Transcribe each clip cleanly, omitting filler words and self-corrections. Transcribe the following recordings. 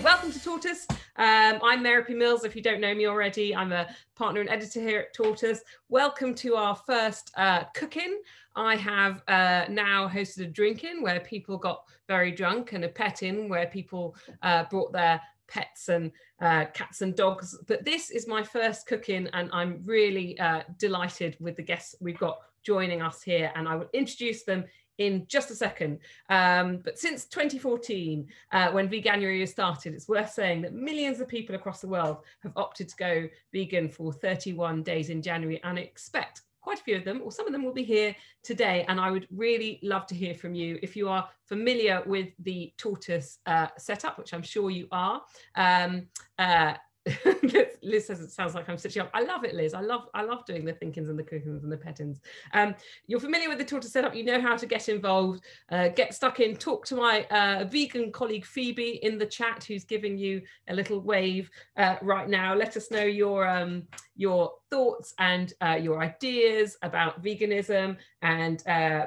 welcome to Tortoise. I'm Mary P. Mills. If you don't know me already, I'm a partner and editor here at Tortoise. Welcome to our first cook-in. I have now hosted a drink-in where people got very drunk, and a pet-in where people brought their pets and cats and dogs. But this is my first cook-in, and I'm really delighted with the guests we've got joining us here, and I will introduce them in just a second. But since 2014, when Veganuary started, it's worth saying that millions of people across the world have opted to go vegan for 31 days in January, and I expect quite a few of them, or some of them, will be here today. And I would really love to hear from you. If you are familiar with the Tortoise setup, which I'm sure you are, Liz says it sounds like I'm stitching up. I love it, Liz. I love doing the thinkins and the cookins and the pettins. You're familiar with the Tortoise setup. You know how to get involved, get stuck in. Talk to my vegan colleague Phoebe in the chat, who's giving you a little wave right now. Let us know your thoughts and your ideas about veganism and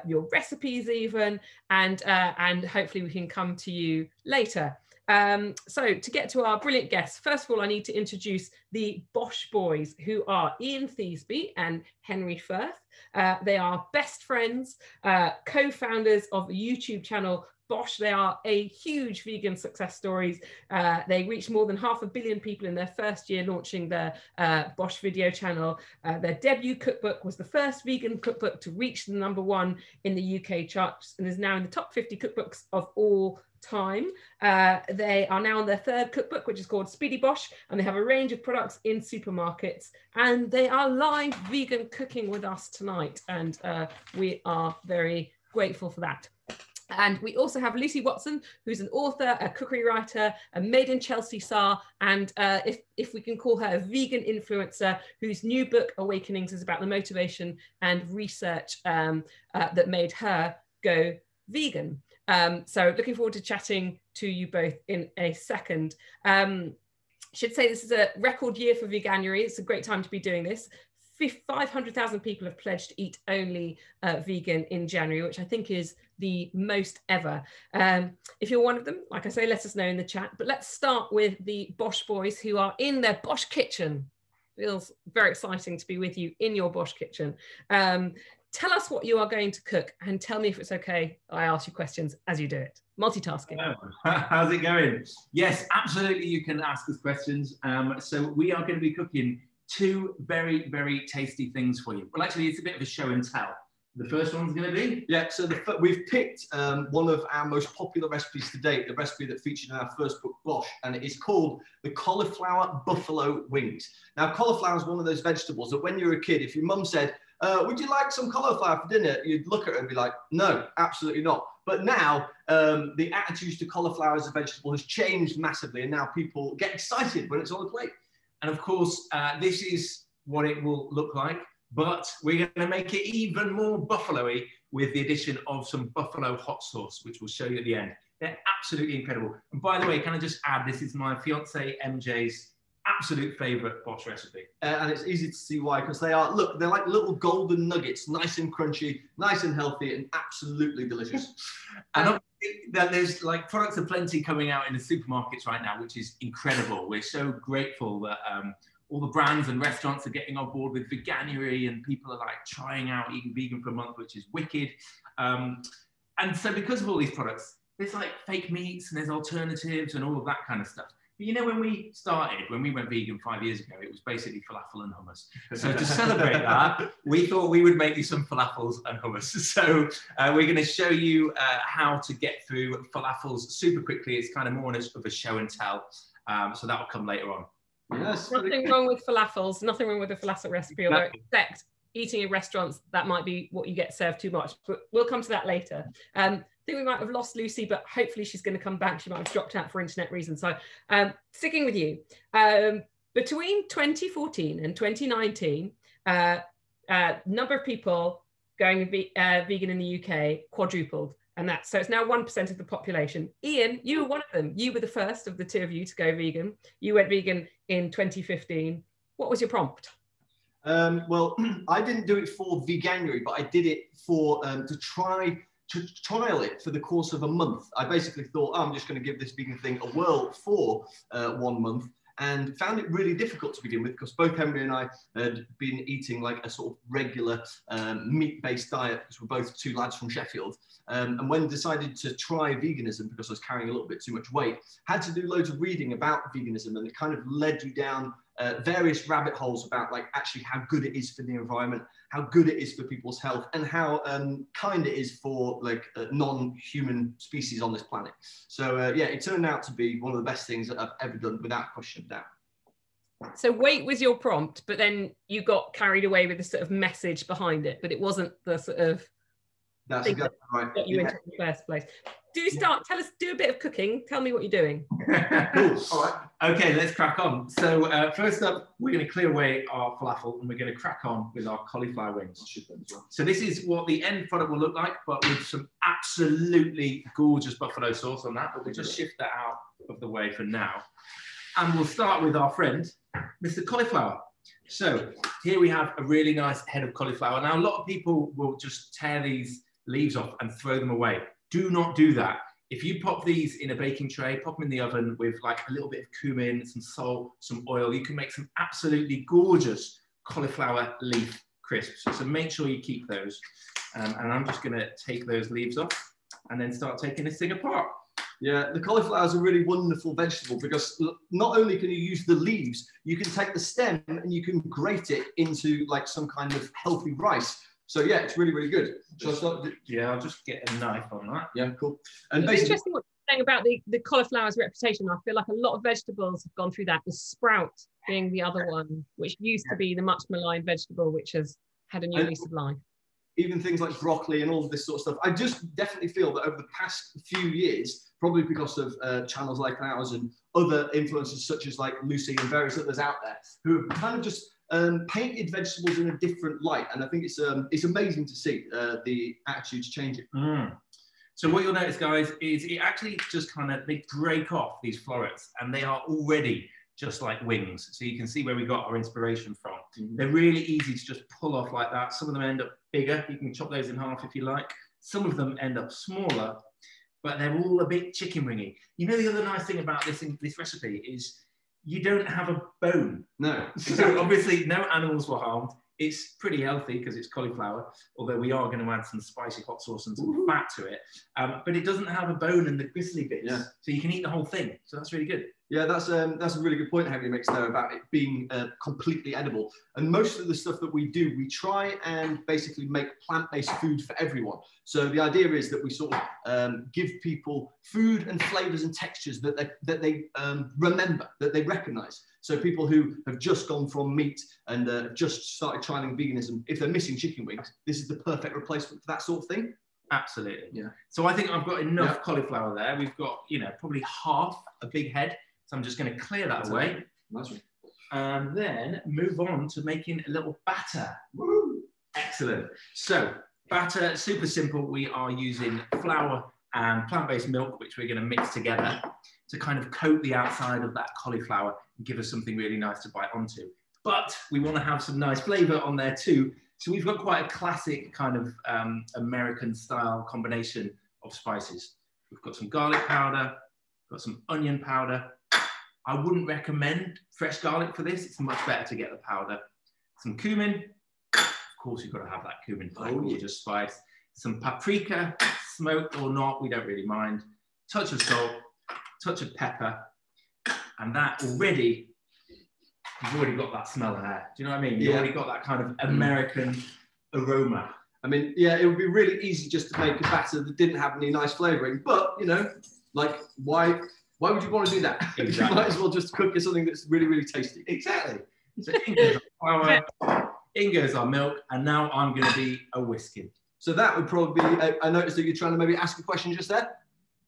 your recipes even, and hopefully we can come to you later. So to get to our brilliant guests, first of all, I need to introduce the Bosch boys, who are Ian Thiesby and Henry Firth. They are best friends, co-founders of the YouTube channel Bosch. They are a huge vegan success stories. They reached more than 500 million people in their first year launching their Bosch video channel. Their debut cookbook was the first vegan cookbook to reach the #1 in the UK charts, and is now in the top 50 cookbooks of all time. They are now on their third cookbook, which is called Speedy Bosch, and they have a range of products in supermarkets, and they are live vegan cooking with us tonight, and we are very grateful for that. And we also have Lucy Watson, who's an author, a cookery writer, a Made in Chelsea star, and if we can call her a vegan influencer, whose new book, Awakenings, is about the motivation and research that made her go vegan. So looking forward to chatting to you both in a second. Should say this is a record year for Veganuary. It's a great time to be doing this. 500,000 people have pledged to eat only vegan in January, which I think is the most ever. If you're one of them, like I say, let us know in the chat. But let's start with the Bosch boys, who are in their Bosch kitchen. Feels very exciting to be with you in your Bosch kitchen. Tell us what you are going to cook, and tell me if it's okay I ask you questions as you do it. Multitasking. How's it going? Yes, absolutely, you can ask us questions. So we are going to be cooking 2 very, very tasty things for you. Well, actually, it's a bit of a show and tell. The first one's going to be? Yeah, so we've picked one of our most popular recipes to date, the recipe that featured in our first book, Bosch, and it is called the cauliflower buffalo wings. Now, cauliflower is one of those vegetables that when you're a kid, if your mum said, would you like some cauliflower for dinner? You'd look at her and be like, no, absolutely not. But now the attitude to cauliflower as a vegetable has changed massively, and now people get excited when it's on the plate. And of course, this is what it will look like, but we're going to make it even more buffalo-y with the addition of some buffalo hot sauce, which we'll show you at the end. They're absolutely incredible. And by the way, can I just add, this is my fiance MJ's absolute favorite Bosch recipe. And it's easy to see why, because they're like little golden nuggets, nice and crunchy, nice and healthy, and absolutely delicious. And there's like products aplenty coming out in the supermarkets right now, which is incredible. We're so grateful that all the brands and restaurants are getting on board with Veganuary, and people are like trying out eating vegan for a month, which is wicked. And so because of all these products, there's like fake meats and there's alternatives and all of that kind of stuff. But you know, when we went vegan 5 years ago, it was basically falafel and hummus. So to celebrate that, we thought we would make you some falafels and hummus. So we're going to show you how to get through falafels super quickly. It's kind of more of a show and tell. So that will come later on. Yes. Nothing wrong with falafels, nothing wrong with a falafel recipe, although except eating in restaurants, that might be what you get served too much, but we'll come to that later. I think we might have lost Lucy, but hopefully she's going to come back. She might have dropped out for internet reasons. So sticking with you, between 2014 and 2019, number of people going vegan in the UK quadrupled. And so it's now 1% of the population. Ian, you were one of them. You were the first of the 2 of you to go vegan. You went vegan in 2015. What was your prompt? Well, I didn't do it for Veganuary, but I did it for to try to trial it for the course of a month. I basically thought, oh, I'm just going to give this vegan thing a whirl for 1 month, and found it really difficult to begin with, because both Henry and I had been eating like a sort of regular meat-based diet, because we're both two lads from Sheffield. And when decided to try veganism, because I was carrying a little bit too much weight, had to do loads of reading about veganism, and it kind of led you down various rabbit holes about like actually how good it is for the environment, how good it is for people's health, and how kind it is for like non-human species on this planet. So yeah, it turned out to be one of the best things that I've ever done, without question of doubt. So weight was your prompt, but then you got carried away with the sort of message behind it, but it wasn't the sort of that's exactly right. Got you into in the first place. Do a bit of cooking. Tell me what you're doing. Cool. All right. Okay, let's crack on. So first up, we're going to clear away our falafel, and we're going to crack on with our cauliflower wings. So this is what the end product will look like, but with some absolutely gorgeous buffalo sauce on that. But we'll just shift that out of the way for now. And we'll start with our friend, Mr. Cauliflower. So here we have a really nice head of cauliflower. Now, a lot of people will just tear these leaves off and throw them away. Do not do that. If you pop these in a baking tray, pop them in the oven with like a little bit of cumin, some salt, some oil, you can make some absolutely gorgeous cauliflower leaf crisps. So make sure you keep those. And I'm just going to take those leaves off and then start taking this thing apart. Yeah, the cauliflower is a really wonderful vegetable, because not only can you use the leaves, you can take the stem and you can grate it into like some kind of healthy rice. So yeah, it's really, really good. So yeah, I'll just get a knife on that. Yeah, cool. And it's interesting what you're saying about the cauliflower's reputation. I feel like a lot of vegetables have gone through that. The sprout being the other one, which used to be the much maligned vegetable, which has had a new lease of life. Even things like broccoli and all of this sort of stuff. I just definitely feel that over the past few years, probably because of channels like ours and other influencers such as like Lucy and various others out there, who have kind of just painted vegetables in a different light. And I think it's amazing to see the attitudes changing. So what you'll notice, guys, is it actually just kind of, they break off these florets, and they are already just like wings. So you can see where we got our inspiration from. They're really easy to just pull off like that. Some of them end up bigger. You can chop those in half if you like. Some of them end up smaller, but they're all a bit chicken wingy. You know, the other nice thing about this recipe is you don't have a bone. No. So obviously no animals were harmed. It's pretty healthy because it's cauliflower, although we are going to add some spicy hot sauce and some fat to it. But it doesn't have a bone and the gristly bits. Yeah. So you can eat the whole thing. So that's really good. Yeah, that's a really good point Henry makes there about it being completely edible. And most of the stuff that we do, we try and basically make plant-based food for everyone. So the idea is that we sort of give people food and flavors and textures that they remember, that they recognize. So people who have just gone from meat and just started trying veganism, if they're missing chicken wings, this is the perfect replacement for that sort of thing. Absolutely. Yeah. So I think I've got enough cauliflower there. We've got, probably half a big head. So I'm just going to clear that away. Nice one. And then move on to making a little batter. Woo! Excellent. So batter, super simple. We are using flour and plant-based milk, which we're going to mix together to kind of coat the outside of that cauliflower and give us something really nice to bite onto. But we want to have some nice flavor on there too. So we've got quite a classic kind of American style combination of spices. We've got some garlic powder, got some onion powder. I wouldn't recommend fresh garlic for this. It's much better to get the powder. Some cumin. Of course, you've got to have that cumin for that gorgeous spice. Some paprika, smoked or not, we don't really mind. Touch of salt, touch of pepper. And that already, you've already got that smell in there. Do you know what I mean? You've already got that kind of American aroma. I mean, yeah, it would be really easy just to make a batter that didn't have any nice flavoring. But, like, why would you want to do that? Exactly. You might as well just cook something that's really, really tasty. Exactly. So in goes our flour, in goes our milk, and now I'm going to be a whisking. So that would probably be, I noticed that you're trying to maybe ask a question just there.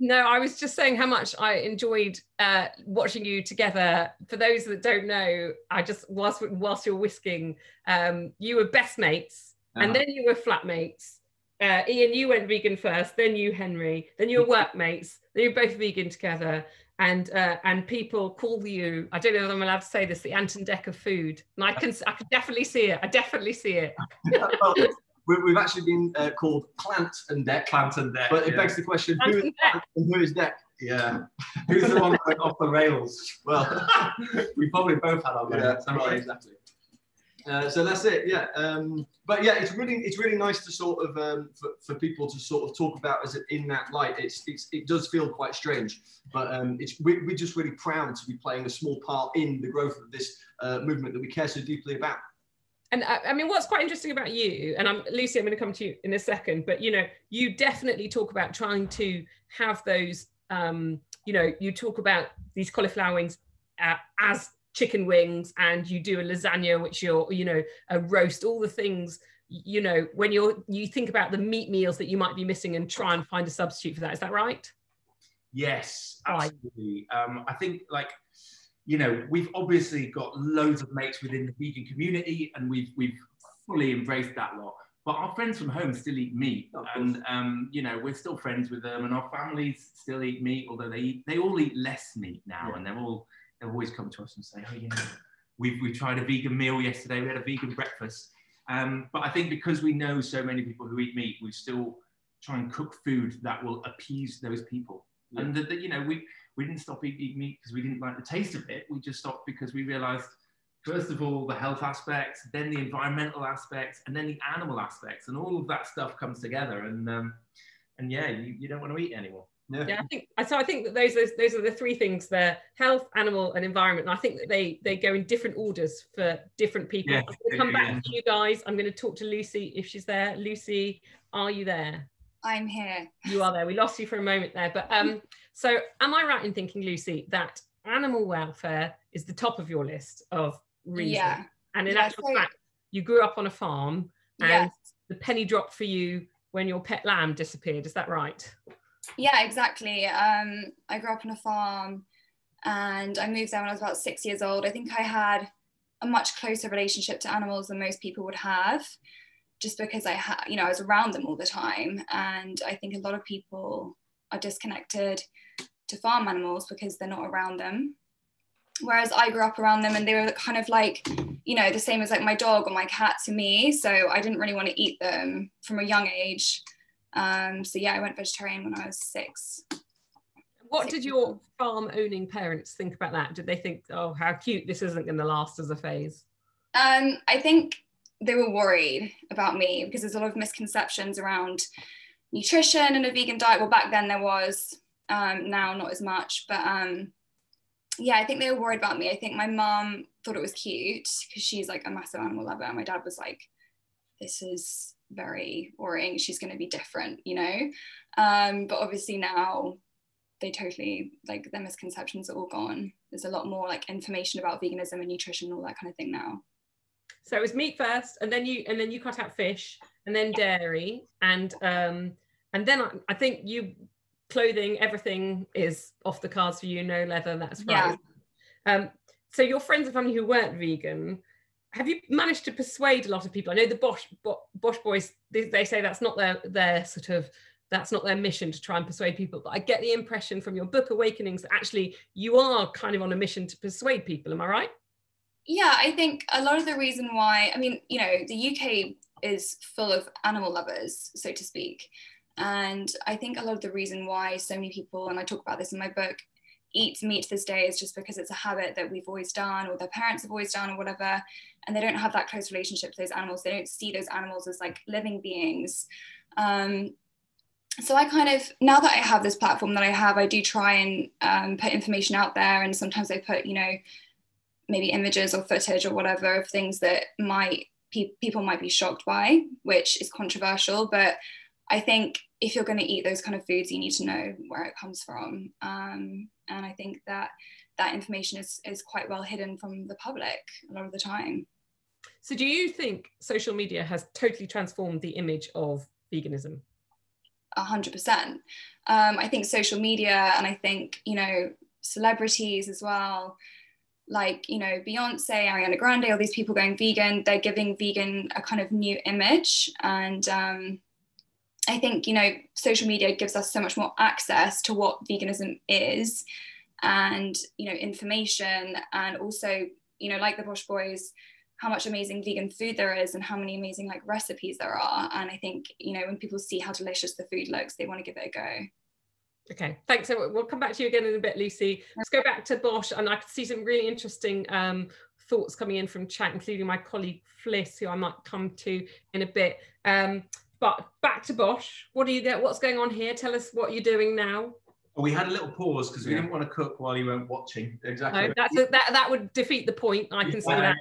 No, I was just saying how much I enjoyed watching you together. For those that don't know, I just, whilst you're whisking, you were best mates, and then you were flatmates. Ian, you went vegan first, then you, Henry, then you were workmates, then you were both vegan together, and people call you, I don't know if I'm allowed to say this, the Ant and Dec of food. And I could definitely see it. I definitely see it. we've actually been called Plant and Deck. Plant and Deck. But it begs the question, who is Plant and who is Deck? Yeah. Who's the one that went off the rails? Well, we probably both had our moments. Yeah, right, exactly. So that's it, yeah. But yeah, it's really nice to sort of for people to sort of talk about as in that light. It does feel quite strange, but we're just really proud to be playing a small part in the growth of this movement that we care so deeply about. And I mean, what's quite interesting about you, and Lucy, I'm going to come to you in a second, but you definitely talk about trying to have those, you talk about these cauliflower wings as chicken wings, and you do a lasagna, which you're, a roast, all the things, when you think about the meat meals that you might be missing and try and find a substitute for that. Is that right? Yes, absolutely. I think we've obviously got loads of mates within the vegan community, and we've fully embraced that lot. But our friends from home still eat meat, and we're still friends with them, and our families still eat meat, although they all eat less meat now, and they've always come to us and say, oh, we tried a vegan meal yesterday, we had a vegan breakfast. But I think because we know so many people who eat meat, we still try and cook food that will appease those people. Yeah. And we didn't stop eating meat because we didn't like the taste of it. We just stopped because we realized, first of all, the health aspects, then the environmental aspects, and then the animal aspects, and all of that stuff comes together. And yeah, you don't want to eat anymore. Yeah, I think that those are the three things there: health, animal, and environment. And I think that they go in different orders for different people. I'm going to come back to you guys. I'm going to talk to Lucy if she's there. Lucy, are you there? I'm here. You are there. We lost you for a moment there, but so am I right in thinking, Lucy, that animal welfare is the top of your list of reasons? Yeah. And in actual fact, you grew up on a farm, and the penny dropped for you when your pet lamb disappeared. Is that right? Yeah, exactly. I grew up on a farm, and I moved there when I was about 6 years old. I think I had a much closer relationship to animals than most people would have, just because I was around them all the time. And I think a lot of people are disconnected to farm animals because they're not around them. Whereas I grew up around them, and they were kind of like, the same as like my dog or my cat to me. So I didn't really want to eat them from a young age. So yeah, I went vegetarian when I was 6. What did your farm owning parents think about that? Did they think, oh, how cute, this isn't going to last as a phase? I think they were worried about me because there's a lot of misconceptions around nutrition and a vegan diet. Well, back then there was, now not as much, but yeah, I think they were worried about me. I think my mum thought it was cute because she's like a massive animal lover, and my dad was like, this is very worrying, she's going to be different, but obviously now they totally, like, their misconceptions are all gone. There's a lot more like information about veganism and nutrition and all that kind of thing now. So it was meat first, and then you cut out fish, and then dairy, and then I think you, clothing, everything is off the cards for you, no leather, that's right. Yeah. So your friends and family who weren't vegan, have you managed to persuade a lot of people? I know the Bosch boys, they say that's not their sort of, that's not their mission to try and persuade people. But I get the impression from your book Awakenings that actually you are kind of on a mission to persuade people. Am I right? Yeah, I think a lot of the reason why, I mean, the UK is full of animal lovers, so to speak. And I think a lot of the reason why so many people, and I talk about this in my book, eat meat to this day is just because it's a habit that we've always done, or their parents have always done, or whatever, and they don't have that close relationship to those animals. They don't see those animals as like living beings. So I kind of, now that I have this platform that I have, I do try and put information out there, and sometimes I put, maybe images or footage or whatever of things that people might be shocked by, which is controversial, but I think if you're going to eat those kind of foods, you need to know where it comes from. And I think that information is quite well hidden from the public a lot of the time. So do you think social media has totally transformed the image of veganism? 100%. I think social media, and I think, celebrities as well, like, Beyonce, Ariana Grande, all these people going vegan, they're giving vegan a kind of new image. And I think, social media gives us so much more access to what veganism is, and, information, and also, like the Bosch boys, how much amazing vegan food there is and how many amazing like recipes there are. And I think, you know, when people see how delicious the food looks, they want to give it a go. Okay, thanks. So we'll come back to you again in a bit, Lucy. Let's go back to Bosch, and I can see some really interesting thoughts coming in from chat, including my colleague Fliss, who I might come to in a bit. But back to Bosch. What do you get? What's going on here? Tell us what you're doing now. Well, we had a little pause because we didn't want to cook while you weren't watching. Exactly. No, that would defeat the point. I can see that.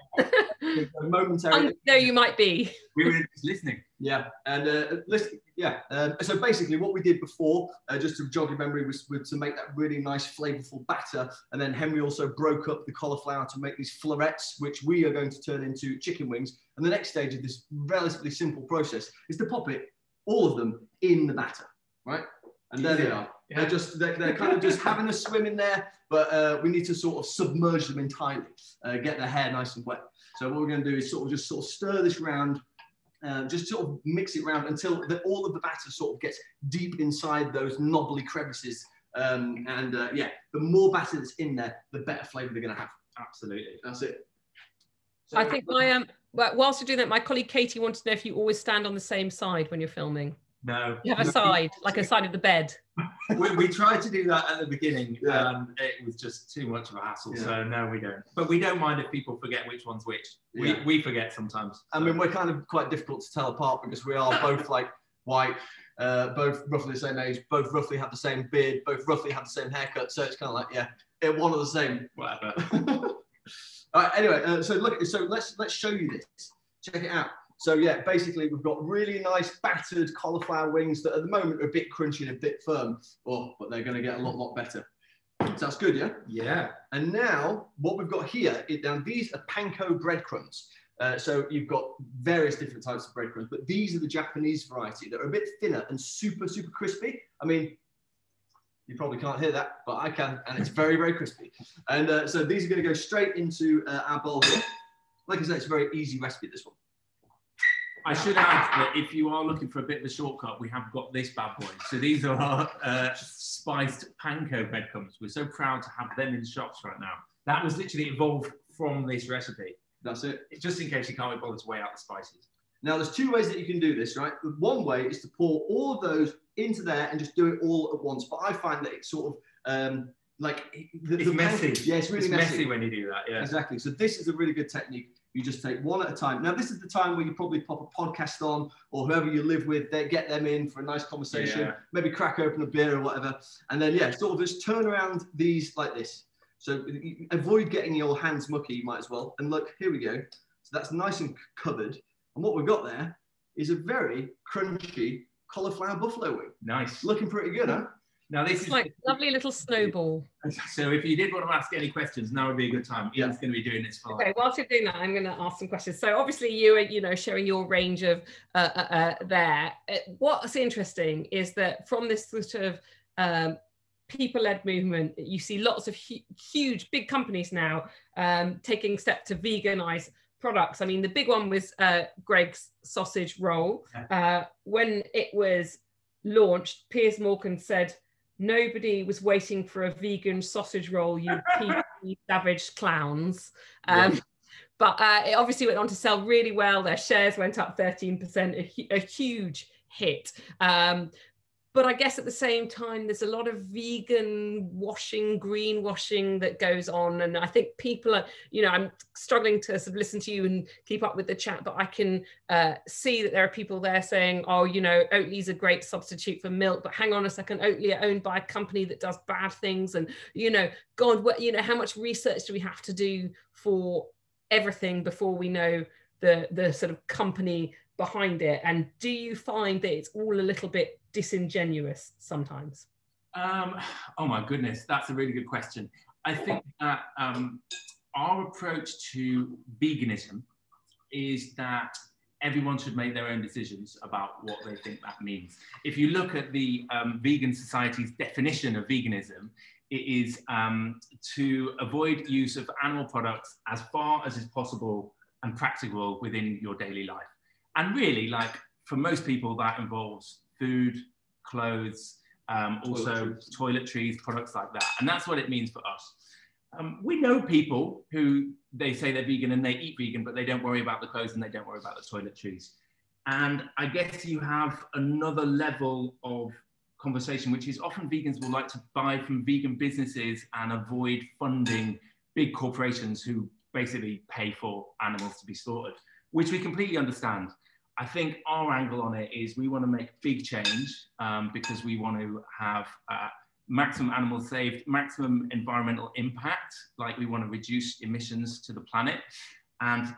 Momentarily. Though you might be. We were just listening. Yeah, and listen, yeah. So basically, what we did before, just to jog your memory, was to make that really nice, flavorful batter. And then Henry also broke up the cauliflower to make these florets, which we are going to turn into chicken wings. And the next stage of this relatively simple process is to pop it, all of them, in the batter, right? And there they are. Yeah. They're kind of just having a swim in there, but we need to sort of submerge them entirely, get their hair nice and wet. So what we're going to do is sort of stir this round, just sort of mix it around until all of the batter sort of gets deep inside those knobbly crevices. Yeah, the more batter that's in there, the better flavour they're going to have. Absolutely. That's it. So, I think whilst you're doing that, my colleague Katie wanted to know if you always stand on the same side when you're filming. No. You have a side, like a side of the bed. We tried to do that at the beginning. It was just too much of a hassle. Yeah. So no, we don't. But we don't mind if people forget which one's which. Yeah. We forget sometimes. So. I mean, we're kind of quite difficult to tell apart because we are both like white, both roughly the same age, both roughly have the same beard, both roughly have the same haircut. So it's kind of like, yeah, one of the same. Whatever. All right. Anyway, so let's show you this. Check it out. So yeah, basically we've got really nice battered cauliflower wings that at the moment are a bit crunchy and a bit firm, but they're going to get a lot better. So that's good, yeah? Yeah. And now what we've got here is now these are panko breadcrumbs. So you've got various different types of breadcrumbs, but these are the Japanese variety that are a bit thinner and super crispy. I mean, you probably can't hear that, but I can, and it's very crispy. And so these are going to go straight into our bowl here. Like I said, it's a very easy recipe, this one. I should add that if you are looking for a bit of a shortcut, we have got this bad boy. So these are our spiced panko breadcrumbs. We're so proud to have them in shops right now. That was literally evolved from this recipe. That's it. Just in case you can't be bothered to weigh out the spices. Now, there's two ways that you can do this, right? One way is to pour all of those into there and just do it all at once. But I find that it's sort of like... It's messy. Yeah, it's really messy when you do that, yeah. Exactly. So this is a really good technique. You just take one at a time. Now, this is the time where you probably pop a podcast on, or whoever you live with, they get them in for a nice conversation, maybe crack open a beer or whatever. And then, yeah, sort of just turn around these like this. So avoid getting your hands mucky, you might as well. And look, here we go. So that's nice and covered. And what we've got there is a very crunchy cauliflower buffalo wing. Nice. Looking pretty good, huh? Now this is like a lovely little snowball. So if you did want to ask any questions, now would be a good time. Ian's going to be doing this for Okay, whilst you're doing that, I'm going to ask some questions. So obviously you are, sharing your range of there. What's interesting is that from this sort of people-led movement, you see lots of huge, big companies now taking steps to veganize products. I mean, the big one was Greg's sausage roll. When it was launched, Piers Morgan said, "Nobody was waiting for a vegan sausage roll, you PC savage clowns." But it obviously went on to sell really well. Their shares went up 13%, a huge hit. But I guess at the same time, there's a lot of vegan washing, greenwashing that goes on. And I think people are, I'm struggling to sort of listen to you and keep up with the chat, but I can see that there are people there saying, oh, Oatly's a great substitute for milk, but hang on a second, Oatly are owned by a company that does bad things. And, God, how much research do we have to do for everything before we know the sort of company behind it? And do you find that it's all a little bit disingenuous sometimes? Oh my goodness, that's a really good question. I think that our approach to veganism is that everyone should make their own decisions about what they think that means. If you look at the Vegan Society's definition of veganism, it is to avoid use of animal products as far as is possible and practicable within your daily life. And really, like for most people, that involves food, clothes, also toiletries, products like that. And that's what it means for us. We know people who they say they're vegan and they eat vegan, but they don't worry about the clothes and they don't worry about the toiletries. And I guess you have another level of conversation, which is often vegans will like to buy from vegan businesses and avoid funding big corporations who basically pay for animals to be slaughtered, which we completely understand. I think our angle on it is we want to make big change because we want to have maximum animals saved, maximum environmental impact, like we want to reduce emissions to the planet. And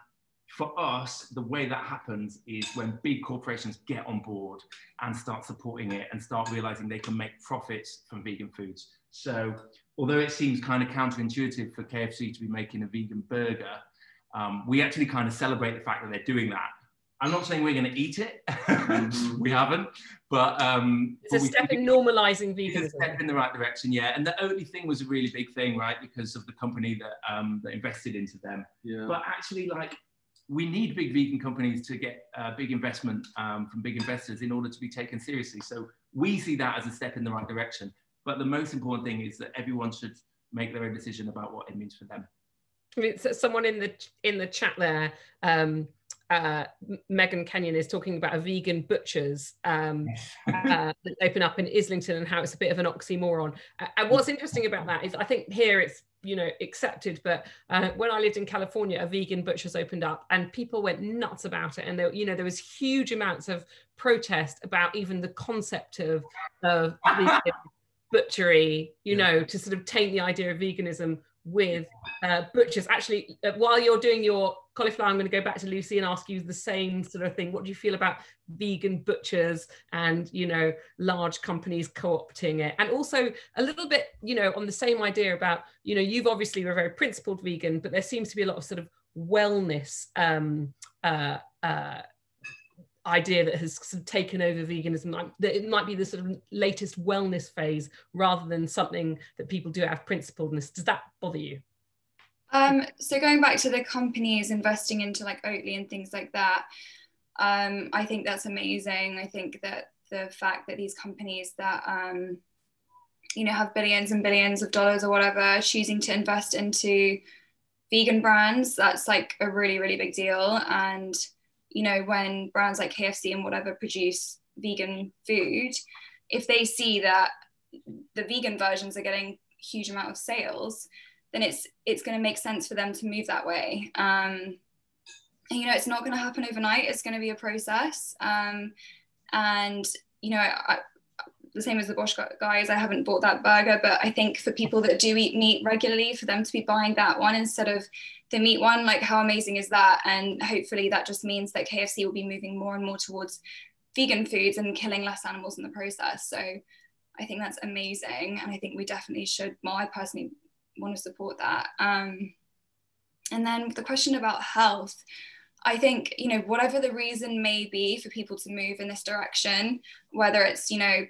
for us, the way that happens is when big corporations get on board and start supporting it and start realizing they can make profits from vegan foods. So although it seems kind of counterintuitive for KFC to be making a vegan burger, we actually kind of celebrate the fact that they're doing that. I'm not saying we're going to eat it. We haven't, but it's a step in normalizing veganism. It's a step in the right direction, yeah. And the Oatly thing was a really big thing, right? Because of the company that that invested into them. Yeah. But actually, like, we need big vegan companies to get big investment from big investors in order to be taken seriously. So we see that as a step in the right direction. But the most important thing is that everyone should make their own decision about what it means for them. I mean, so someone in the chat there, Megan Kenyon, is talking about a vegan butcher's that open up in Islington and how it's a bit of an oxymoron. And what's interesting about that is I think here it's, you know, accepted, but when I lived in California, a vegan butcher's opened up and people went nuts about it. And there, you know, there was huge amounts of protest about even the concept of vegan butchery, you know, to sort of taint the idea of veganism with butchers. Actually, while you're doing your cauliflower, I'm going to go back to Lucy and ask you the same sort of thing. What do you feel about vegan butchers and, you know, large companies co-opting it? And also a little bit, you know, on the same idea about, you know, you've obviously were a very principled vegan, but there seems to be a lot of sort of wellness idea that has sort of taken over veganism, that it might be the sort of latest wellness phase rather than something that people do out of principledness. Does that bother you? So going back to the companies investing into like Oatly and things like that, I think that's amazing. I think that the fact that these companies that you know, have billions and billions of dollars or whatever choosing to invest into vegan brands, that's like a really, really big deal. And you know, when brands like KFC and whatever produce vegan food, if they see that the vegan versions are getting a huge amount of sales, then it's going to make sense for them to move that way. And, you know, it's not going to happen overnight. It's going to be a process. And, you know, the same as the Bosch guys, I haven't bought that burger, but I think for people that do eat meat regularly, for them to be buying that one instead of the meat one, like how amazing is that? And hopefully that just means that KFC will be moving more and more towards vegan foods and killing less animals in the process. So I think that's amazing. And I think we definitely should, well, I personally want to support that. And then the question about health, I think, you know, whatever the reason may be for people to move in this direction, whether it's, you know,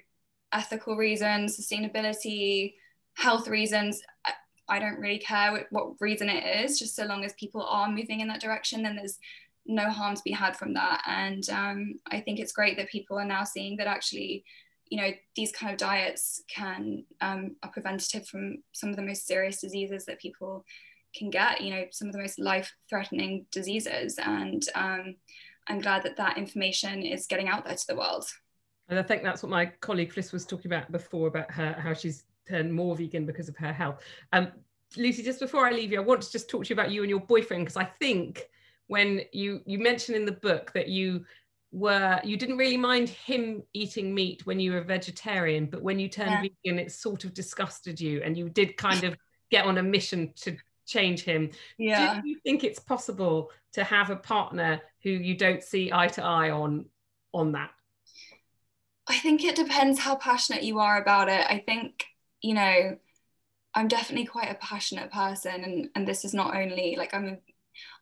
ethical reasons, sustainability, health reasons, I don't really care what reason it is, just so long as people are moving in that direction, then there's no harm to be had from that. And I think it's great that people are now seeing that actually, you know, these kind of diets are preventative from some of the most serious diseases that people can get, you know, some of the most life-threatening diseases. And I'm glad that that information is getting out there to the world. And I think that's what my colleague Fliss was talking about before, about how she's turned more vegan because of her health. Lucy, just before I leave you, I want to just talk to you about you and your boyfriend, because I think when you mentioned in the book that you didn't really mind him eating meat when you were a vegetarian, but when you turned vegan, it sort of disgusted you, and you did kind of get on a mission to change him. Do you think it's possible to have a partner who you don't see eye to eye on that? I think it depends how passionate you are about it. I think, you know, I'm definitely quite a passionate person, and this is not only like I'm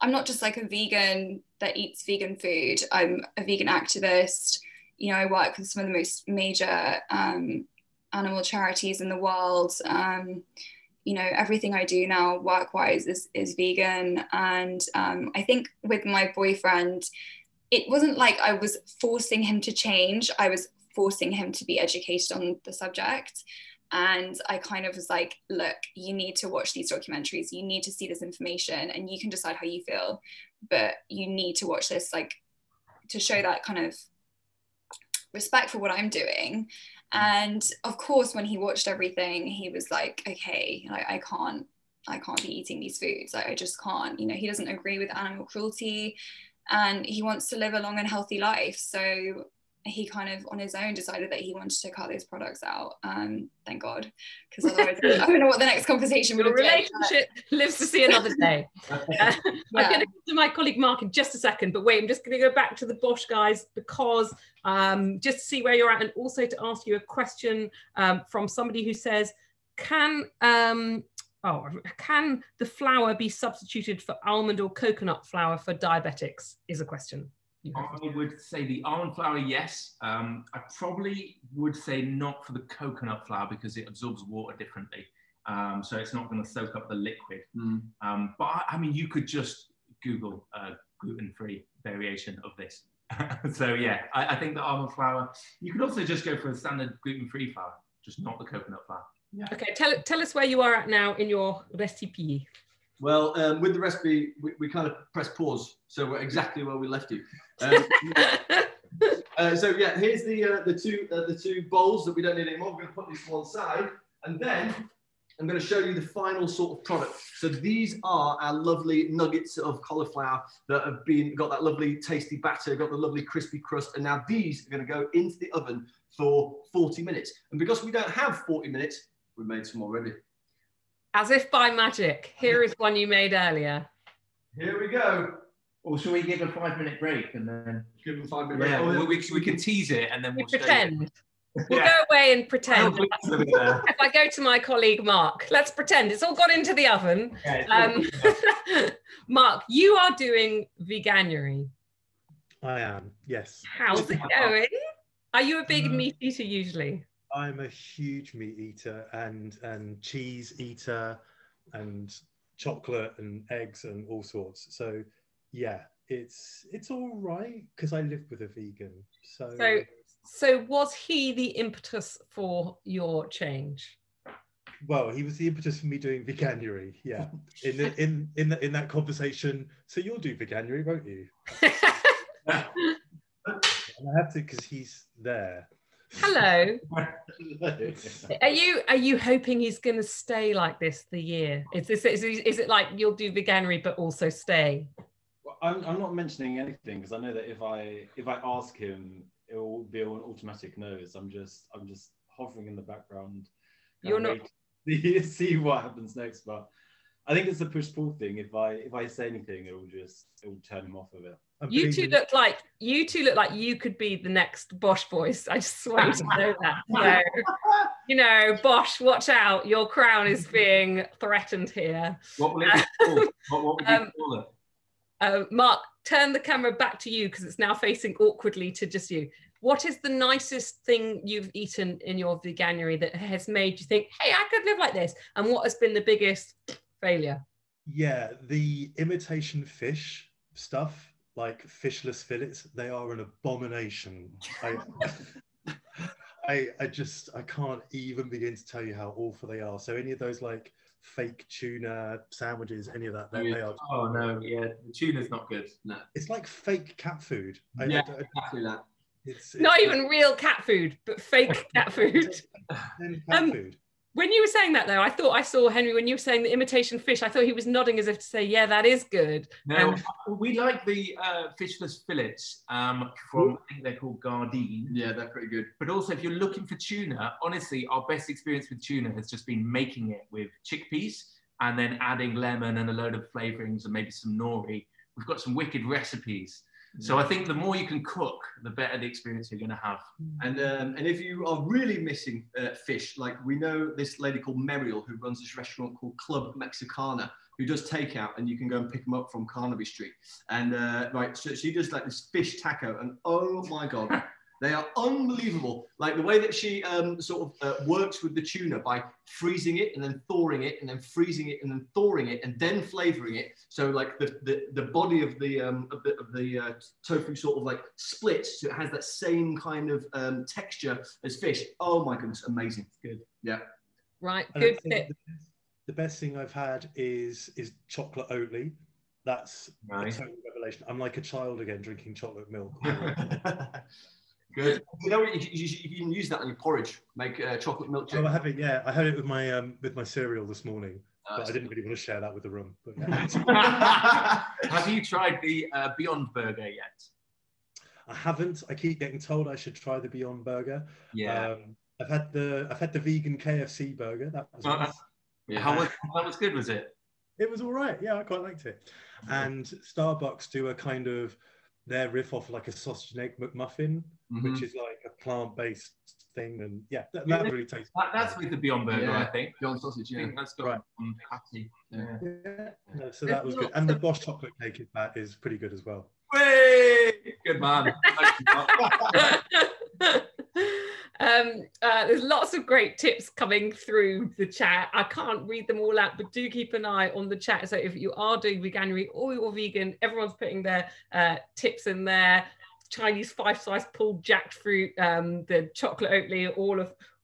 not just like a vegan that eats vegan food. I'm a vegan activist. You know, I work with some of the most major animal charities in the world. You know, everything I do now work-wise is vegan. And I think with my boyfriend, it wasn't like I was forcing him to change. I was forcing him to be educated on the subject. And I kind of was like, look, you need to watch these documentaries, you need to see this information, and you can decide how you feel, but you need to watch this, like, to show that kind of respect for what I'm doing. And of course, when he watched everything, he was like, okay, I can't be eating these foods. I just can't. You know, he doesn't agree with animal cruelty, and he wants to live a long and healthy life. So he kind of on his own decided that he wanted to cut those products out. Thank God, because otherwise I don't know what the next conversation would have been. Relationship lives to see another day. I'm going to go to my colleague Mark in just a second, but wait, I'm just going to go back to the Bosch guys, because just to see where you're at, and also to ask you a question from somebody who says, can the flour be substituted for almond or coconut flour for diabetics, is a question. I would say the almond flour, yes. I probably would say not for the coconut flour, because it absorbs water differently. So it's not going to soak up the liquid. But I mean, you could just Google gluten-free variation of this. So yeah, I think the almond flour, you could also just go for a standard gluten-free flour, just not the coconut flour. Yeah. Okay, tell us where you are at now in your recipe. Well, with the recipe, we kind of press pause, so we're exactly where we left you. So yeah, here's the two bowls that we don't need anymore. We're going to put these to one side, and then I'm going to show you the final sort of product. So these are our lovely nuggets of cauliflower that have got that lovely tasty batter, got the lovely crispy crust, and now these are going to go into the oven for 40 minutes. And because we don't have 40 minutes, we made some already. As if by magic, here is one you made earlier. Here we go. Or shall we give a 5-minute break and then give them 5 minutes? Yeah, break. we can tease it and then we'll pretend. We'll go away and pretend. If I go to my colleague Mark, let's pretend it's all gone into the oven. Mark, you are doing Veganuary. I am, yes. How's it going? Are you a big meat eater usually? I'm a huge meat eater and cheese eater and chocolate and eggs and all sorts. So yeah, it's all right because I live with a vegan. So was he the impetus for your change? Well, he was the impetus for me doing Veganuary. Yeah, in that conversation. So you'll do Veganuary, won't you? And I have to because he's there. Hello. Are you hoping he's going to stay like this the year? Is it like you'll do Veganuary but also stay? Well, I'm not mentioning anything because I know that if I ask him, it will be an automatic no. So I'm just hovering in the background. You're not see what happens next, but I think it's a push-pull thing. If I say anything, it will turn him off of it. You two look like you could be the next Bosch boys. I just want you to know that. So, you know, Bosch, watch out! Your crown is being threatened here. What will it be called? What would you call it? Mark, turn the camera back to you because it's now facing awkwardly to just you. What is the nicest thing you've eaten in your Veganuary that has made you think, hey, I could live like this? And what has been the biggest failure? Yeah, the imitation fish stuff. Like fishless fillets, they are an abomination. I can't even begin to tell you how awful they are. So any of those like fake tuna sandwiches, any of that, they are. Oh no, yeah, the tuna's not good. No, it's like fake cat food. Exactly that. It's not even real cat food, but fake cat food. Cat food. When you were saying that, though, I thought I saw Henry, when you were saying the imitation fish, I thought he was nodding as if to say, yeah, that is good. No, we like the fishless fillets from, I think they're called Gardein. Yeah, they're pretty good. But also, if you're looking for tuna, honestly, our best experience with tuna has just been making it with chickpeas and then adding lemon and a load of flavourings and maybe some nori. We've got some wicked recipes. So I think the more you can cook, the better the experience you're going to have. And if you are really missing fish, like we know this lady called Muriel who runs this restaurant called Club Mexicana, who does takeout, and you can go and pick them up from Carnaby Street. And so she does like this fish taco, and oh my God, they are unbelievable. Like the way that she works with the tuna by freezing it and then thawing it and then freezing it and then thawing it and then flavoring it. So like the body of the tofu sort of like splits, so it has that same kind of texture as fish. Oh my goodness, amazing. Good. Yeah. Right, And I good think tip. the best thing I've had is chocolate Oatly. That's Nice. a total revelation. I'm like a child again, drinking chocolate milk. Good. You know, you can use that on your porridge. Make chocolate milk. Oh, I have it. Yeah, I had it with my cereal this morning, but I didn't really want to share that with the room. But yeah. Have you tried the Beyond Burger yet? I haven't. I keep getting told I should try the Beyond Burger. Yeah. I've had the vegan KFC burger. That was nice. Yeah. How was good, was it? It was all right. Yeah, I quite liked it. And Starbucks do a kind of their riff off like a sausage and egg McMuffin, which is like a plant-based thing. And yeah, that really tastes That's with the Beyond Burger, I think. Beyond sausage, yeah. I think that's got patty. Yeah. No, so that was good. And the Bosch chocolate cake is pretty good as well. Way! Good man. There's lots of great tips coming through the chat. I can't read them all out, but do keep an eye on the chat. So if you are doing Veganuary or you're vegan, everyone's putting their tips in there. Chinese 5-slice pulled jackfruit, the chocolate Oatly,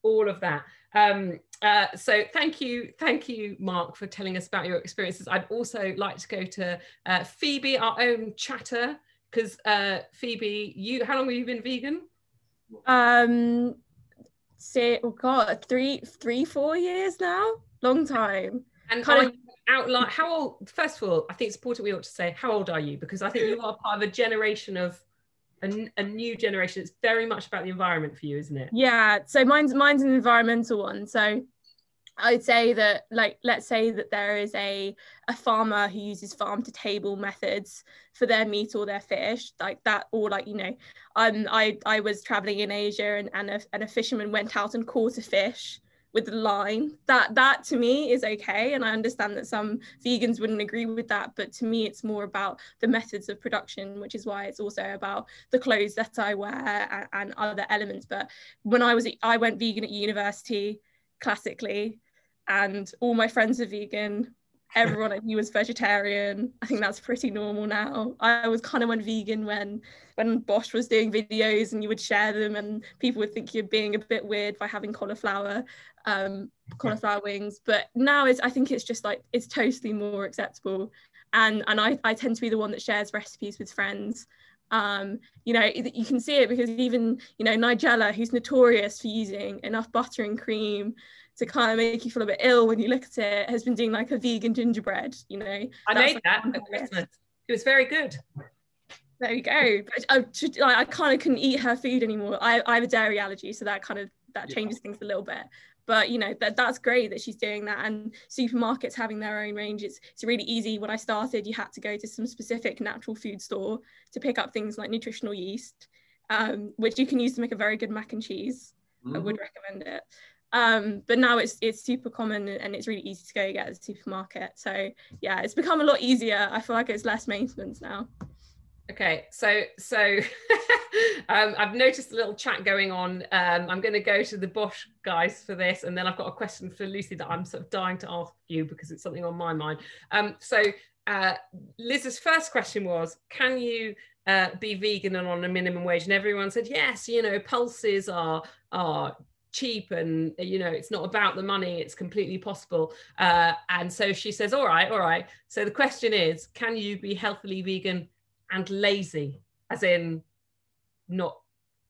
all of that. So thank you, Mark, for telling us about your experiences. I'd also like to go to Phoebe, our own chatter, because Phoebe, how long have you been vegan? Say, oh god, 3-4 years now, long time. And kind of outline how old. First of all, I think it's important we ought to say how old are you, because I think you are part of a generation of a new generation. It's very much about the environment for you, isn't it? Yeah, so mine's an environmental one. So I'd say that, like, let's say that there is a farmer who uses farm to table methods for their meat or their fish, like that, or like, you know, I was traveling in Asia and a fisherman went out and caught a fish with the line. That to me is okay, and I understand that some vegans wouldn't agree with that, but to me it's more about the methods of production, which is why it's also about the clothes that I wear and other elements. But when I went vegan at university, classically, and all my friends are vegan. Everyone I knew was vegetarian. I think that's pretty normal now. I was kind of went vegan when Bosch was doing videos and you would share them and people would think you're being a bit weird by having cauliflower wings. But now I think it's just like, it's totally more acceptable. And I tend to be the one that shares recipes with friends. You know, you can see it because even, you know, Nigella, who's notorious for using enough butter and cream to kind of make you feel a bit ill when you look at it, has been doing like a vegan gingerbread, you know. I made that at Christmas. It was very good. There you go. But I kind of couldn't eat her food anymore. I have a dairy allergy, so that changes things a little bit. But you know, that's great that she's doing that, and supermarkets having their own range. It's really easy. When I started, you had to go to some specific natural food store to pick up things like nutritional yeast, which you can use to make a very good mac and cheese. I would recommend it. But now it's super common and it's really easy to go get at the supermarket. So yeah, it's become a lot easier. I feel like it's less maintenance now. Okay, so I've noticed a little chat going on. I'm going to go to the Bosch guys for this, and then I've got a question for Lucy that I'm sort of dying to ask you because it's something on my mind. So Liz's first question was, can you be vegan and on a minimum wage? And everyone said yes. You know, pulses are cheap, and you know, it's not about the money, it's completely possible. And so she says, all right. So the question is, can you be healthily vegan and lazy, as in not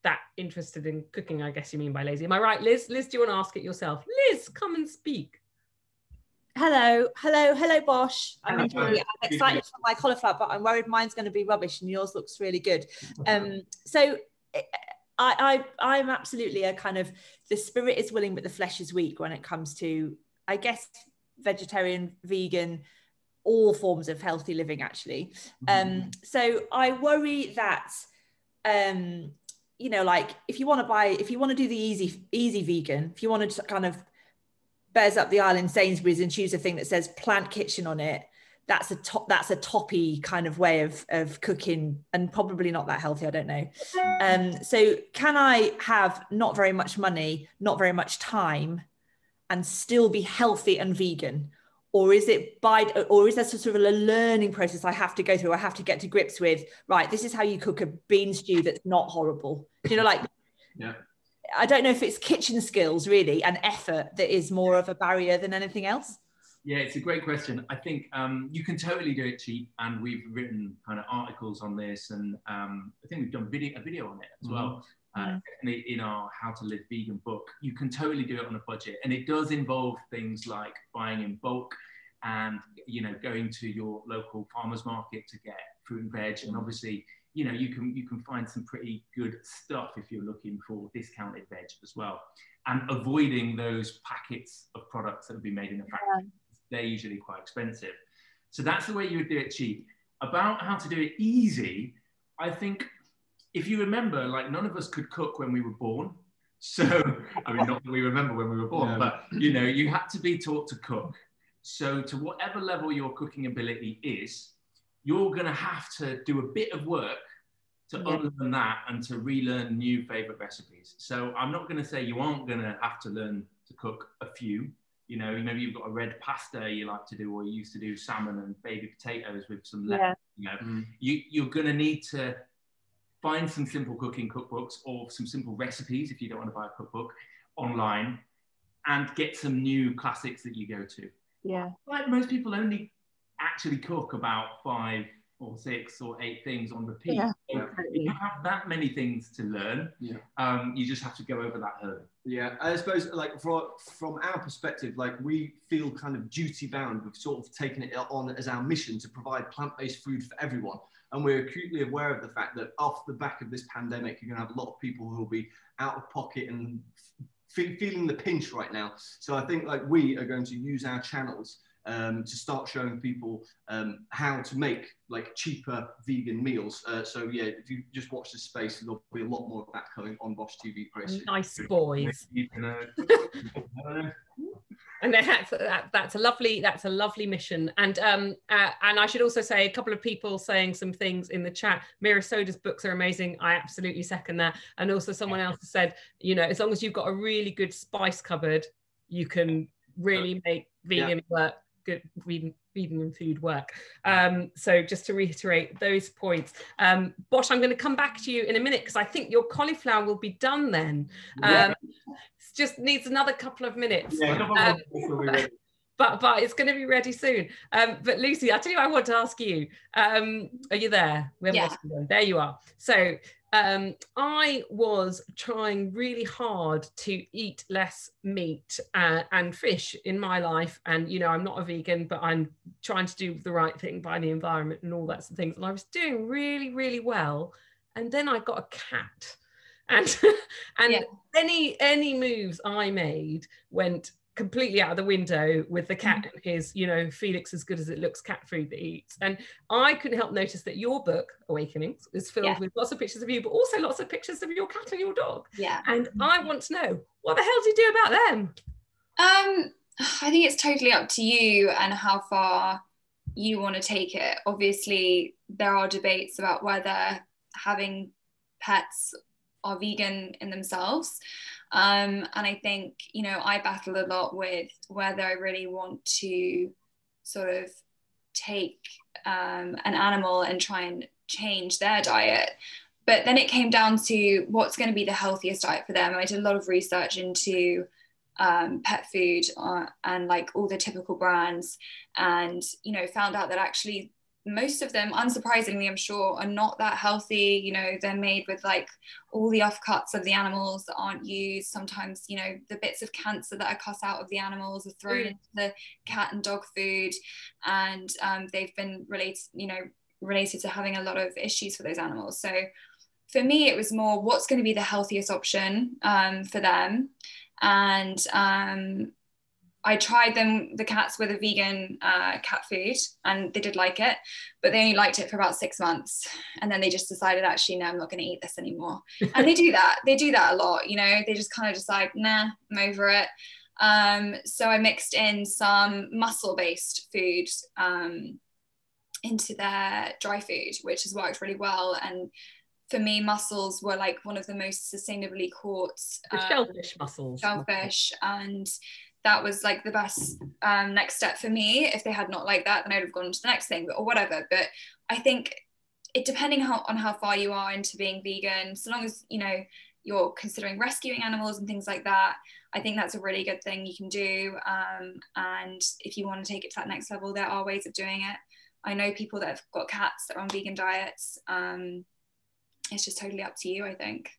that interested in cooking, I guess you mean by lazy. Am I right, Liz? Liz, do you want to ask it yourself? Liz, come and speak. Hello, Bosch. I'm excited for my cauliflower, but I'm worried mine's going to be rubbish and yours looks really good. So I'm absolutely a kind of, the spirit is willing but the flesh is weak when it comes to, I guess, vegetarian, vegan, all forms of healthy living actually. So I worry that you know, like if you want to do the easy vegan, if you want to kind of bears up the aisle in Sainsbury's and choose a thing that says plant kitchen on it, that's a toppy kind of way of cooking and probably not that healthy, I don't know. So can I have not very much money, not very much time, and still be healthy and vegan? Or is there sort of a learning process I have to go through? I have to get to grips with, right, this is how you cook a bean stew that's not horrible. You know, like, yeah. I don't know if it's kitchen skills really and effort that is more of a barrier than anything else. Yeah, it's a great question. I think you can totally do it cheap, and we've written kind of articles on this, and I think we've done a video on it as well. Definitely in our How to Live Vegan book. You can totally do it on a budget, and it does involve things like buying in bulk, and going to your local farmers market to get fruit and veg, and obviously you can find some pretty good stuff if you're looking for discounted veg as well, and avoiding those packets of products that have been made in the factory. They're usually quite expensive. So that's the way you would do it cheap. About how to do it easy, I think if you remember, like, none of us could cook when we were born. So, I mean, not that we remember when we were born, but you had to be taught to cook. So to whatever level your cooking ability is, you're gonna have to do a bit of work to unlearn that and to relearn new favorite recipes. So I'm not gonna say you aren't gonna have to learn to cook a few. Maybe you've got a red pasta you like to do, or you used to do salmon and baby potatoes with some lemon. You're going to need to find some simple cooking cookbooks or some simple recipes if you don't want to buy a cookbook online, and get some new classics that you go to. Yeah. Like, most people only actually cook about 5 or 6 or 8 things on repeat. Yeah. So you don't have that many things to learn. You just have to go over that hurdle. Yeah, I suppose, like, from our perspective, like, we feel kind of duty bound. We've sort of taken it on as our mission to provide plant-based food for everyone. And we're acutely aware of the fact that off the back of this pandemic, you're going to have a lot of people who will be out of pocket and feeling the pinch right now. So I think, like, we are going to use our channels to start showing people how to make, like, cheaper vegan meals. So yeah, if you just watch this space, there'll be a lot more of that coming on Bosch TV very soon. Nice boys. And that's a lovely mission. And I should also say, a couple of people saying some things in the chat. Mira Soda's books are amazing. I absolutely second that. And also someone else said, as long as you've got a really good spice cupboard, you can really make vegan work. Good vegan food work. So just to reiterate those points, Bosch, I'm going to come back to you in a minute because I think your cauliflower will be done then. Just needs another couple of minutes. But it's going to be ready soon. But Lucy, I tell you what I want to ask you. Are you there? There you are. So I was trying really hard to eat less meat and fish in my life. And, I'm not a vegan, but I'm trying to do the right thing by the environment and all that sort of things. And I was doing really, really well. And then I got a cat. And any moves I made went completely out of the window with the cat and his, Felix as good as it looks cat food that he eats. And I couldn't help notice that your book, Awakenings, is filled with lots of pictures of you, but also lots of pictures of your cat and your dog. Yeah. And I want to know, what the hell do you do about them? I think it's totally up to you and how far you want to take it. Obviously, there are debates about whether having pets are vegan in themselves. And I think, I battle a lot with whether I really want to sort of take an animal and try and change their diet. But then it came down to what's going to be the healthiest diet for them. And I did a lot of research into pet food and like all the typical brands, and, found out that actually most of them, unsurprisingly, I'm sure, are not that healthy. They're made with like all the offcuts of the animals that aren't used. Sometimes, the bits of cancer that are cut out of the animals are thrown into the cat and dog food, and they've been related to having a lot of issues for those animals. So for me, it was more what's going to be the healthiest option for them. And I tried the cats with a vegan cat food, and they did like it, but they only liked it for about 6 months. And then they just decided, actually, no, I'm not going to eat this anymore. And they do that a lot, they just kind of decide, nah, I'm over it. So I mixed in some muscle-based food into their dry food, which has worked really well. And for me, mussels were like one of the most sustainably caught shellfish mussels. And that was like the best next step for me. If they had not liked that, then I'd have gone on to the next thing, or whatever. But I think it, depending on how far you are into being vegan, so long as, you're considering rescuing animals and things like that, I think that's a really good thing you can do. And if you want to take it to that next level, there are ways of doing it. I know people that have got cats that are on vegan diets. It's just totally up to you, I think.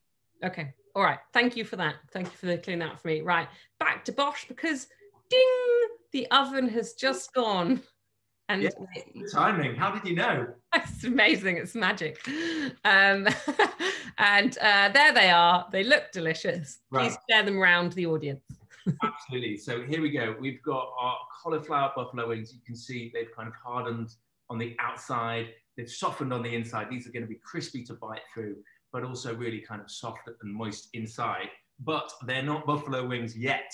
Okay. All right. Thank you for that. Thank you for clearing that up for me. Right. Back to Bosch, because ding, the oven has just gone. And yeah, timing. How did you know? It's amazing. It's magic. And there they are. They look delicious. Please share them around the audience. Absolutely. So here we go. We've got our cauliflower buffalo wings. You can see they've kind of hardened on the outside. They've softened on the inside. These are going to be crispy to bite through, but also really kind of soft and moist inside. But they're not buffalo wings yet,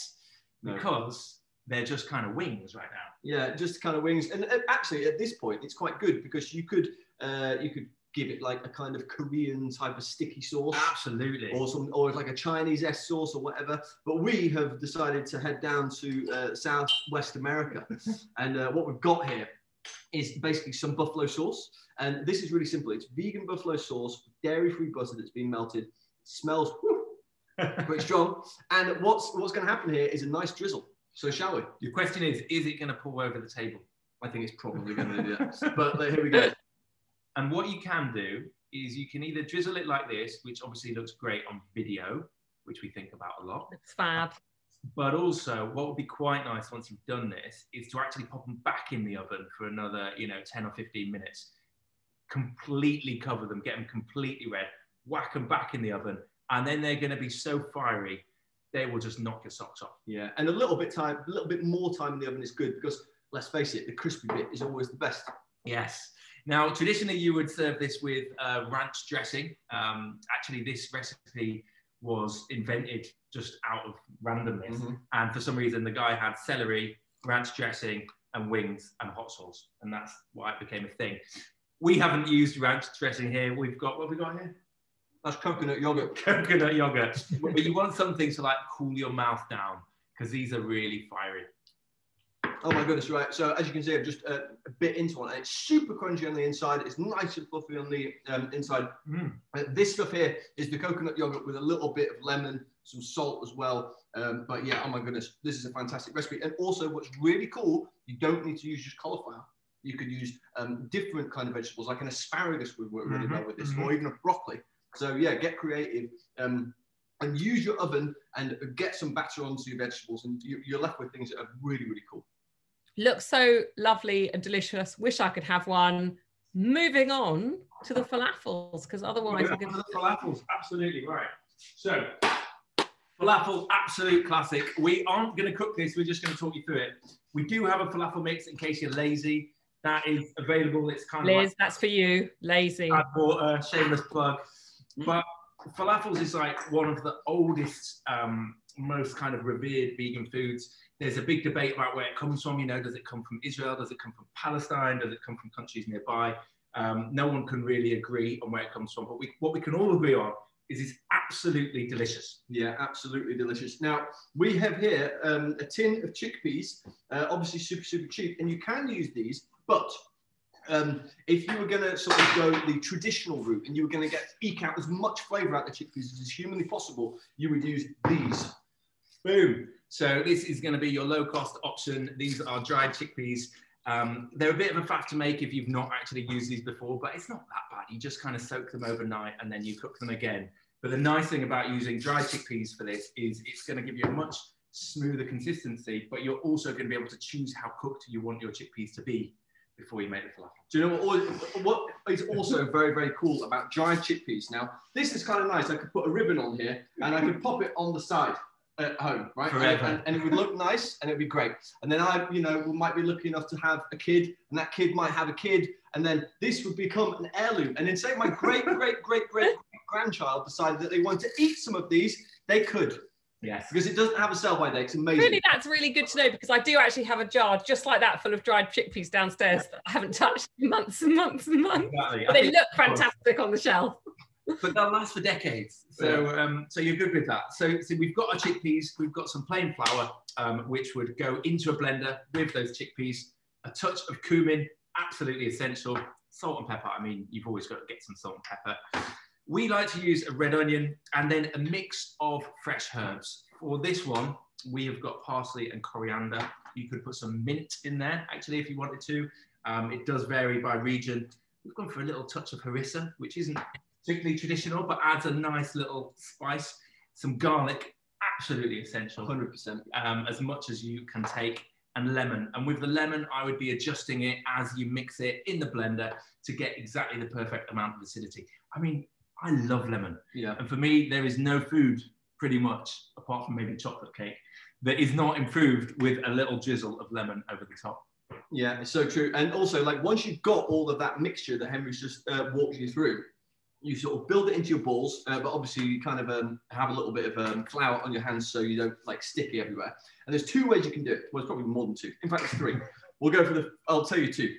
because they're just kind of wings right now. Yeah, just kind of wings. And actually, at this point, it's quite good, because you could give it like a kind of Korean type of sticky sauce. Absolutely. Or like a Chinese-esque sauce or whatever. But we have decided to head down to Southwest America. And what we've got here is basically some buffalo sauce. And this is really simple. It's vegan buffalo sauce, dairy-free butter that's been melted. It smells pretty strong. And what's going to happen here is a nice drizzle. So shall we? Your question is it going to pour over the table? I think it's probably going to do that. But here we go. And what you can do is you can either drizzle it like this, which obviously looks great on video, which we think about a lot. It's fab. But also, what would be quite nice once you've done this is to actually pop them back in the oven for another, 10 or 15 minutes. Completely cover them, get them completely red, whack them back in the oven, and then they're going to be so fiery, they will just knock your socks off. Yeah, and a little bit more time in the oven is good, because let's face it, the crispy bit is always the best. Yes. Now, traditionally, you would serve this with ranch dressing. Actually, this recipe was invented just out of randomness. And for some reason, the guy had celery, ranch dressing, and wings and hot sauce. And that's why it became a thing. We haven't used ranch dressing here. We've got, what have we got here? That's coconut yogurt. Coconut yogurt. But you want something to like cool your mouth down, because these are really fiery. Oh my goodness, right. So as you can see, I've just a bit into one. It's super crunchy on the inside. It's nice and fluffy on the inside. This stuff here is the coconut yogurt with a little bit of lemon, some salt as well. But yeah, oh my goodness, this is a fantastic recipe. And also what's really cool, you don't need to use just cauliflower. You could use different kind of vegetables, like an asparagus would work really well with this, or even a broccoli. So yeah, get creative and use your oven and get some batter onto your vegetables, and you're left with things that are really, really cool. Looks so lovely and delicious. Wish I could have one. Moving on to the falafels, because otherwise we're going to... The falafels, absolutely right. So, falafel, absolute classic. We aren't going to cook this. We're just going to talk you through it. We do have a falafel mix in case you're lazy. That is available. It's kind of Liz, like, that's for you. Lazy. I bought a shameless plug. But falafels is like one of the oldest, most kind of revered vegan foods. There's a big debate about where it comes from. Does it come from Israel? Does it come from Palestine? Does it come from countries nearby? No one can really agree on where it comes from. But what we can all agree on is it's absolutely delicious. Yeah, absolutely delicious. Now, we have here a tin of chickpeas, obviously super, super cheap. And you can use these, but if you were going to sort of go the traditional route and you were going to eke out as much flavour out of the chickpeas as is humanly possible, you would use these. Boom. So this is going to be your low-cost option. These are dried chickpeas. They're a bit of a faff to make if you've not actually used these before, but it's not that bad. You just kind of soak them overnight and then you cook them again. But the nice thing about using dried chickpeas for this is it's going to give you a much smoother consistency, but you're also going to be able to choose how cooked you want your chickpeas to be before you make the falafel. Do you know what is also very, very cool about dried chickpeas? Now, this is kind of nice. I could put a ribbon on here and I could pop it on the side at home, right? And it would look nice and it'd be great. And then I, might be lucky enough to have a kid, and that kid might have a kid, and then this would become an heirloom. And then say my great grandchild decided that they want to eat some of these, they could. Yes. Because it doesn't have a sell-by date. It's amazing. Really, that's really good to know, because I do actually have a jar just like that full of dried chickpeas downstairs that I haven't touched in months and months and months. Exactly. But they look fantastic on the shelf. But they'll last for decades. So, so you're good with that. So we've got our chickpeas. We've got some plain flour, which would go into a blender with those chickpeas. A touch of cumin, absolutely essential. Salt and pepper. I mean, you've always got to get some salt and pepper. We like to use a red onion and then a mix of fresh herbs. For this one, we have got parsley and coriander. You could put some mint in there, actually, if you wanted to. It does vary by region. We've gone for a little touch of harissa, which isn't particularly traditional, but adds a nice little spice. Some garlic, absolutely essential. 100%. As much as you can take. And lemon. And with the lemon, I would be adjusting it as you mix it in the blender to get exactly the perfect amount of acidity. I mean, I love lemon. Yeah. And for me, there is no food, pretty much, apart from maybe chocolate cake, that is not improved with a little drizzle of lemon over the top. Yeah, it's so true. And also, like, once you've got all of that mixture that Henry's just walked you through, you sort of build it into your balls, but obviously you kind of have a little bit of flour on your hands so you don't like sticky everywhere. And there's 2 ways you can do it. Well, it's probably more than 2. In fact, it's 3. We'll go for I'll tell you 2.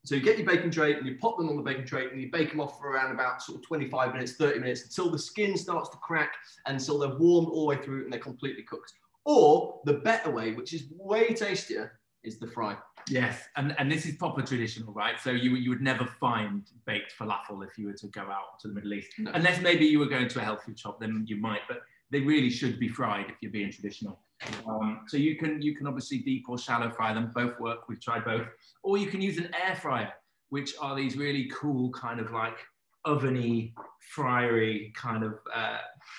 So you get your baking tray and you pop them on the baking tray and you bake them off for around about sort of 25 minutes, 30 minutes until the skin starts to crack and until they're warmed all the way through and they're completely cooked. Or the better way, which is way tastier, is the fry. Yes, and this is proper traditional, right? So you would never find baked falafel if you were to go out to the Middle East. No. Unless maybe you were going to a health food shop, then you might, but they really should be fried if you're being traditional. So you can obviously deep or shallow fry them, both work, we've tried both. Or you can use an air fryer, which are these really cool kind of like oveny, fryery kind of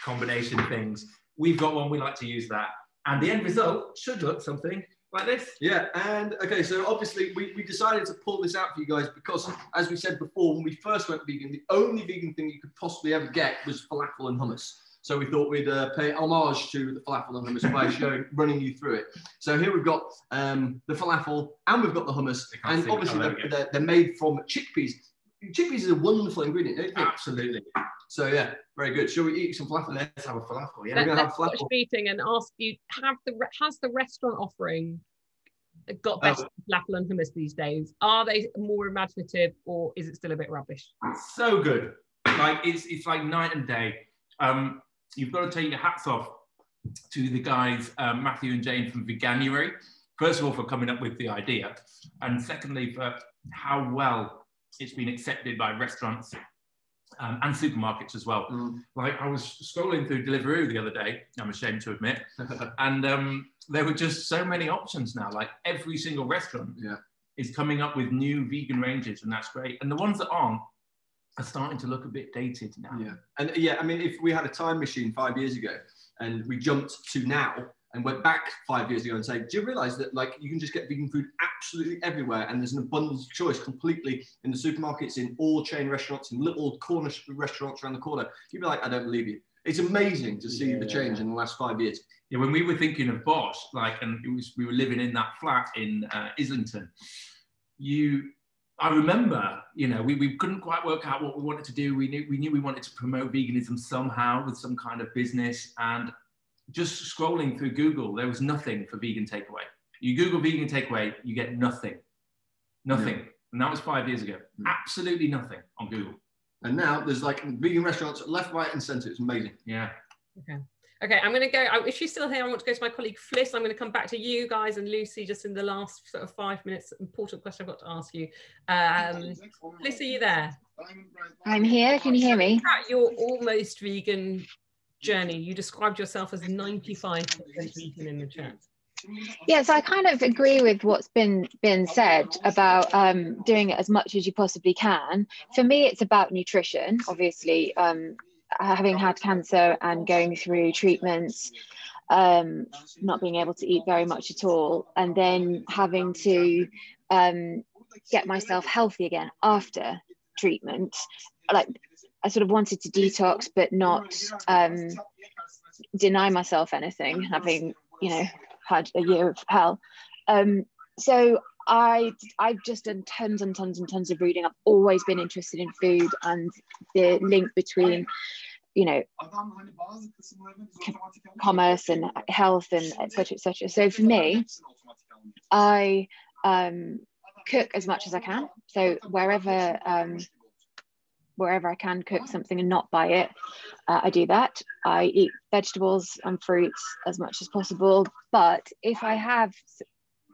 combination things. We've got one, we like to use that. And the end result should look something like this. Yeah, and okay, so obviously we decided to pull this out for you guys because, as we said before, when we first went vegan, the only vegan thing you could possibly ever get was falafel and hummus. So we thought we'd pay homage to the falafel and hummus by running you through it. So here we've got the falafel and we've got the hummus, and obviously they're made from chickpeas. Chickpeas is a wonderful ingredient, don't you think? Absolutely. So yeah, very good. Shall we eat some falafel? Let's have a falafel. Yeah, we're going to have falafel. Eating and ask you: has the restaurant offering got better falafel and hummus these days? Are they more imaginative, or is it still a bit rubbish? It's so good. Like it's like night and day. You've got to take your hats off to the guys, Matthew and Jane from Veganuary. First of all, for coming up with the idea, and secondly, for how well it's been accepted by restaurants and supermarkets as well. Like I was scrolling through Deliveroo the other day, I'm ashamed to admit, and there were just so many options now. Like every single restaurant is coming up with new vegan ranges, and that's great. And the ones that aren't are starting to look a bit dated now. Yeah, and yeah, I mean, if we had a time machine 5 years ago and we jumped to now and went back 5 years ago and say, do you realize that like you can just get vegan food absolutely everywhere and there's an abundance of choice completely in the supermarkets, in all chain restaurants, in little corner restaurants around the corner? You'd be like, I don't believe you. It's amazing to see the change in the last 5 years. Yeah, when we were thinking of Bosch, like, and we were living in that flat in Islington, I remember, you know, we couldn't quite work out what we wanted to do. We knew we wanted to promote veganism somehow with some kind of business, and just scrolling through Google, there was nothing for vegan takeaway. You Google vegan takeaway, you get nothing. Nothing. And that was 5 years ago. Absolutely nothing on Google. And now there's like vegan restaurants left, right, and centre. It's amazing. Yeah. Okay, I'm going to go. If she's still here, I want to go to my colleague Fliss. I'm going to come back to you guys and Lucy just in the last sort of 5 minutes. Important question I've got to ask you. Fliss, are you there? I'm here. Can you hear me? Your almost vegan journey. You described yourself as 95% vegan in the chat. Yes, I kind of agree with what's been said about doing it as much as you possibly can. For me, it's about nutrition, obviously. Having had cancer and going through treatments, not being able to eat very much at all, and then having to get myself healthy again after treatment. Like I sort of wanted to detox, but not deny myself anything, having, you know, had a year of hell. So I've just done tons and tons and tons of reading. I've always been interested in food and the link between, you know, commerce and health and etc. etc. So for me, I cook as much as I can. So wherever I can cook something and not buy it, I do that. I eat vegetables and fruits as much as possible. But if I have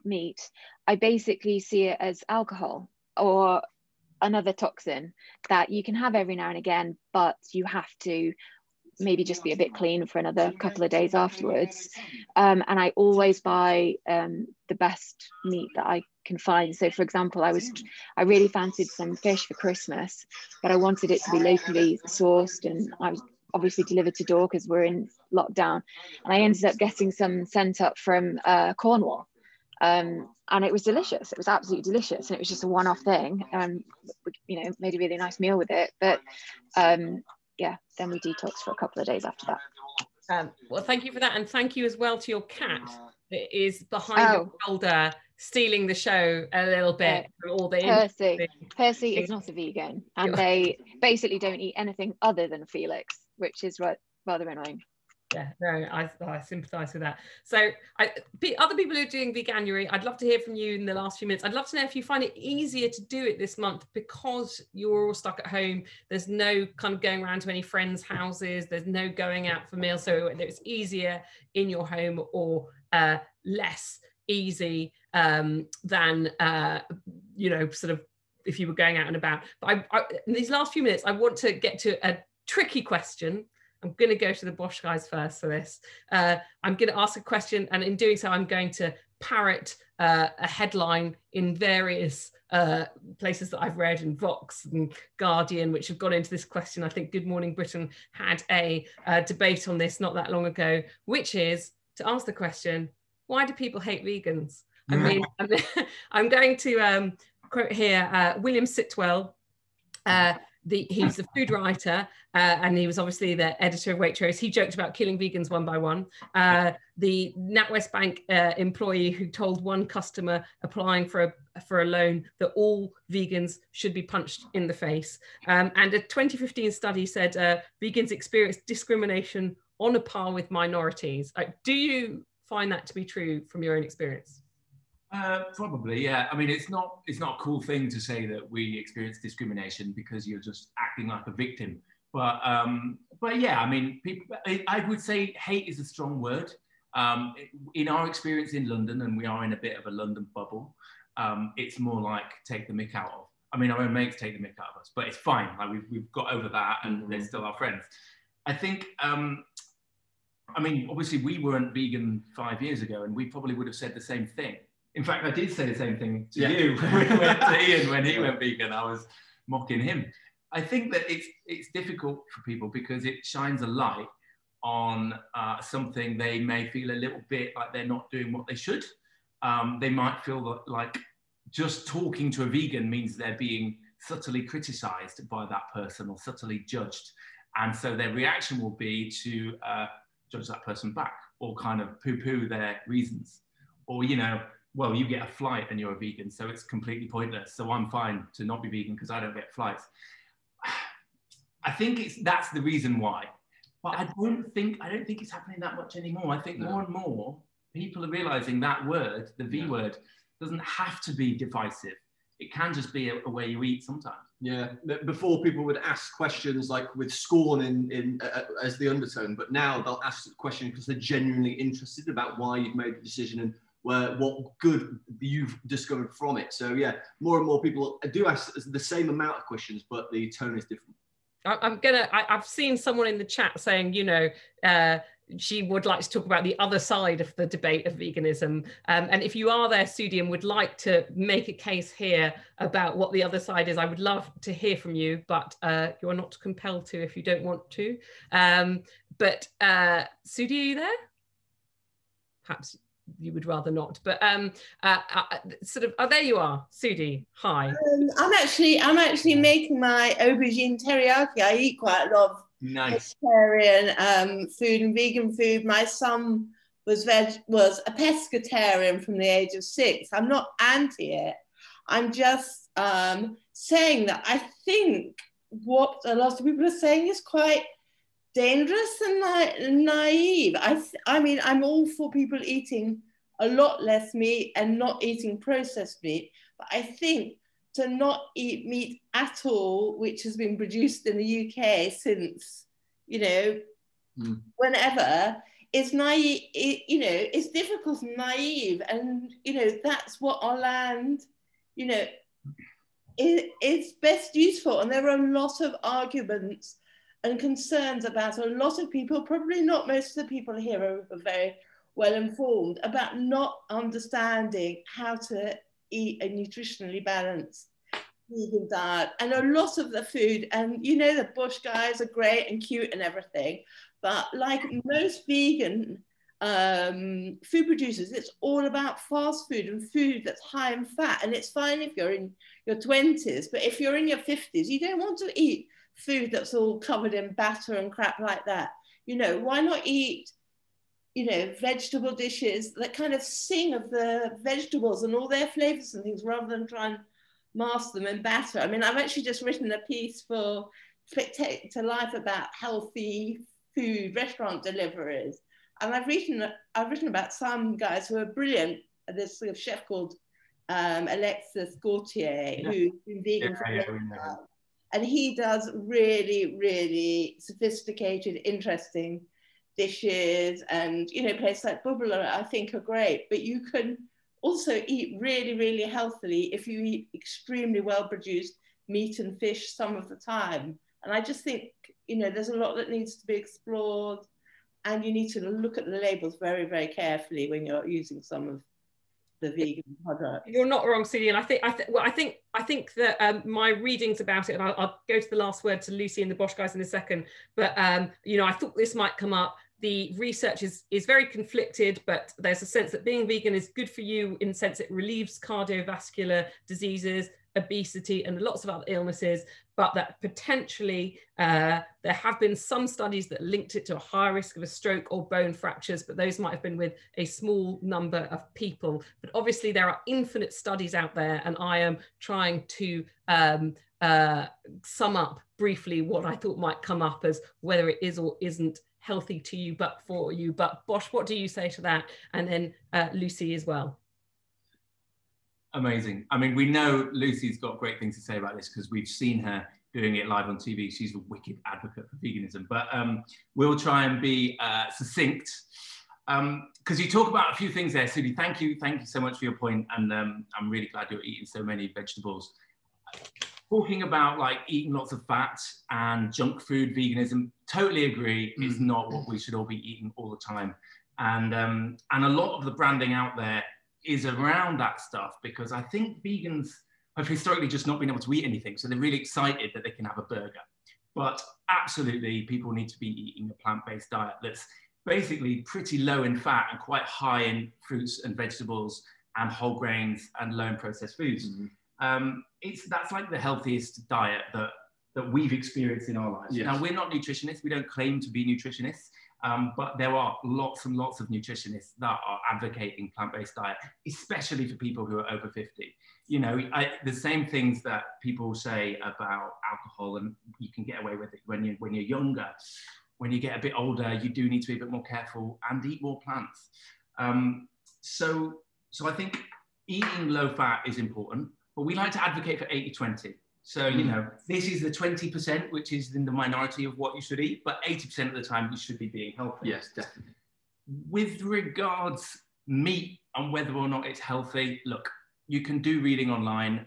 meat, I basically see it as alcohol, or another toxin that you can have every now and again, but you have to maybe just be a bit clean for another couple of days afterwards. And I always buy the best meat that I can find. So for example, I really fancied some fish for Christmas, but I wanted it to be locally sourced, and I was obviously delivered to door because we're in lockdown. And I ended up getting some sent up from Cornwall. And it was delicious. It was absolutely delicious. And it was just a one-off thing. You know, made a really nice meal with it. But yeah, then we detoxed for a couple of days after that. Well, thank you for that. And thank you as well to your cat that is behind your shoulder, stealing the show a little bit. From all the Percy is not a vegan, and they basically don't eat anything other than Felix, which is rather annoying. Yeah, no, I sympathise with that. So other people who are doing Veganuary, I'd love to hear from you in the last few minutes. I'd love to know if you find it easier to do it this month because you're all stuck at home. There's no kind of going around to any friends' houses. There's no going out for meals. So it's easier in your home or less easy than, you know, sort of if you were going out and about. But in these last few minutes, I want to get to a tricky question. I'm going to go to the Bosch guys first for this. I'm going to ask a question, and in doing so, I'm going to parrot a headline in various places that I've read, in Vox and Guardian, which have gone into this question. I think Good Morning Britain had a debate on this not that long ago, which is to ask the question, why do people hate vegans? I mean, I'm going to quote here William Sitwell. He's a food writer, and he was obviously the editor of Waitrose. He joked about killing vegans one by one. The NatWest Bank employee who told one customer applying for a loan that all vegans should be punched in the face. And a 2015 study said vegans experience discrimination on a par with minorities. Do you find that to be true from your own experience? Probably, yeah. I mean, it's not a cool thing to say that we experience discrimination because you're just acting like a victim. But yeah, I mean, I would say hate is a strong word. In our experience in London, and we are in a bit of a London bubble, it's more like take the mick out of. I mean, our own mates take the mick out of us, but it's fine. Like we've got over that, and they're still our friends. I think. I mean, obviously, we weren't vegan 5 years ago, and we probably would have said the same thing. In fact, I did say the same thing to you to Ian when he went vegan. I was mocking him. I think that it's difficult for people because it shines a light on something they may feel a little bit like they're not doing what they should. They might feel like just talking to a vegan means they're being subtly criticized by that person or subtly judged. And so their reaction will be to judge that person back or kind of poo-poo their reasons. Or, you know, well, you get a flight and you're a vegan, so it's completely pointless. So I'm fine to not be vegan because I don't get flights. I think that's the reason why. But I don't think it's happening that much anymore. I think more and more people are realizing that word, the V word, doesn't have to be divisive. It can just be a way you eat sometimes. Yeah, before people would ask questions like with scorn in as the undertone, but now they'll ask the question because they're genuinely interested about why you've made the decision and what good you've discovered from it. So yeah, more and more people do ask the same amount of questions, but the tone is different. I've seen someone in the chat saying, you know, she would like to talk about the other side of the debate of veganism. And if you are there, Sudi, and would like to make a case here about what the other side is, I would love to hear from you, but you're not compelled to if you don't want to. But Sudi, are you there? Perhaps you would rather not, but sort of, oh, there you are, Sudi. Hi. I'm actually making my aubergine teriyaki. I eat quite a lot of vegetarian food and vegan food. My son was a pescatarian from the age of 6. I'm not anti it. I'm just saying that I think what a lot of people are saying is quite dangerous and naive. I mean, I'm all for people eating a lot less meat and not eating processed meat, but I think to not eat meat at all, which has been produced in the UK since, you know, whenever, is naive. You know, it's difficult and naive, and you know that's what our land, you know, is best useful. And there are a lot of arguments and concerns about a lot of people, probably not most of the people here are very well informed, about not understanding how to eat a nutritionally balanced vegan diet. And a lot of the food, and you know, the Bush guys are great and cute and everything, but like most vegan food producers, it's all about fast food and food that's high in fat. And it's fine if you're in your 20s, but if you're in your 50s, you don't want to eat food that's all covered in batter and crap like that. You know, why not eat, you know, vegetable dishes that kind of sing of the vegetables and all their flavors and things, rather than try and mask them in batter. I mean, I've actually just written a piece for Spectator Life about healthy food restaurant deliveries. And I've written about some guys who are brilliant. There's sort of chef called Alexis Gautier, who's been vegan for a long time. And he does really, really sophisticated, interesting dishes. And, you know, places like Bubala, I think, are great. But you can also eat really, really healthily if you eat extremely well-produced meat and fish some of the time. And I just think, you know, there's a lot that needs to be explored. And you need to look at the labels very, very carefully when you're using some of the vegan products. You're not wrong, Sudi. And I think that my readings about it, and I'll go to the last word to Lucy and the Bosch guys in a second. But you know, I thought this might come up. The research is very conflicted, but there's a sense that being vegan is good for you in the sense it relieves cardiovascular diseases, obesity, and lots of other illnesses, but that potentially there have been some studies that linked it to a higher risk of a stroke or bone fractures, but those might have been with a small number of people. But obviously there are infinite studies out there, and I am trying to sum up briefly what I thought might come up as whether it is or isn't healthy to you, but for you. But Bosch, what do you say to that? And then Lucy as well. Amazing. I mean, we know Lucy's got great things to say about this because we've seen her doing it live on TV. She's a wicked advocate for veganism, but we'll try and be succinct because you talk about a few things there, Sudi. Thank you so much for your point, and I'm really glad you're eating so many vegetables. Talking about like eating lots of fat and junk food, veganism, totally agree, is not what we should all be eating all the time. And a lot of the branding out there is around that stuff, because I think vegans have historically just not been able to eat anything. So they're really excited that they can have a burger. But absolutely, people need to be eating a plant-based diet that's basically pretty low in fat and quite high in fruits and vegetables and whole grains and low in processed foods. That's like the healthiest diet that we've experienced in our lives. Yes. Now, we're not nutritionists. We don't claim to be nutritionists. But there are lots and lots of nutritionists that are advocating plant-based diet, especially for people who are over 50. You know, the same things that people say about alcohol, and you can get away with it when you're younger. When you get a bit older, you do need to be a bit more careful and eat more plants. So I think eating low fat is important, but we like to advocate for 80-20. So, you know, this is the 20%, which is in the minority of what you should eat, but 80% of the time you should be being healthy. Yes, definitely. With regards meat and whether or not it's healthy, look, you can do reading online.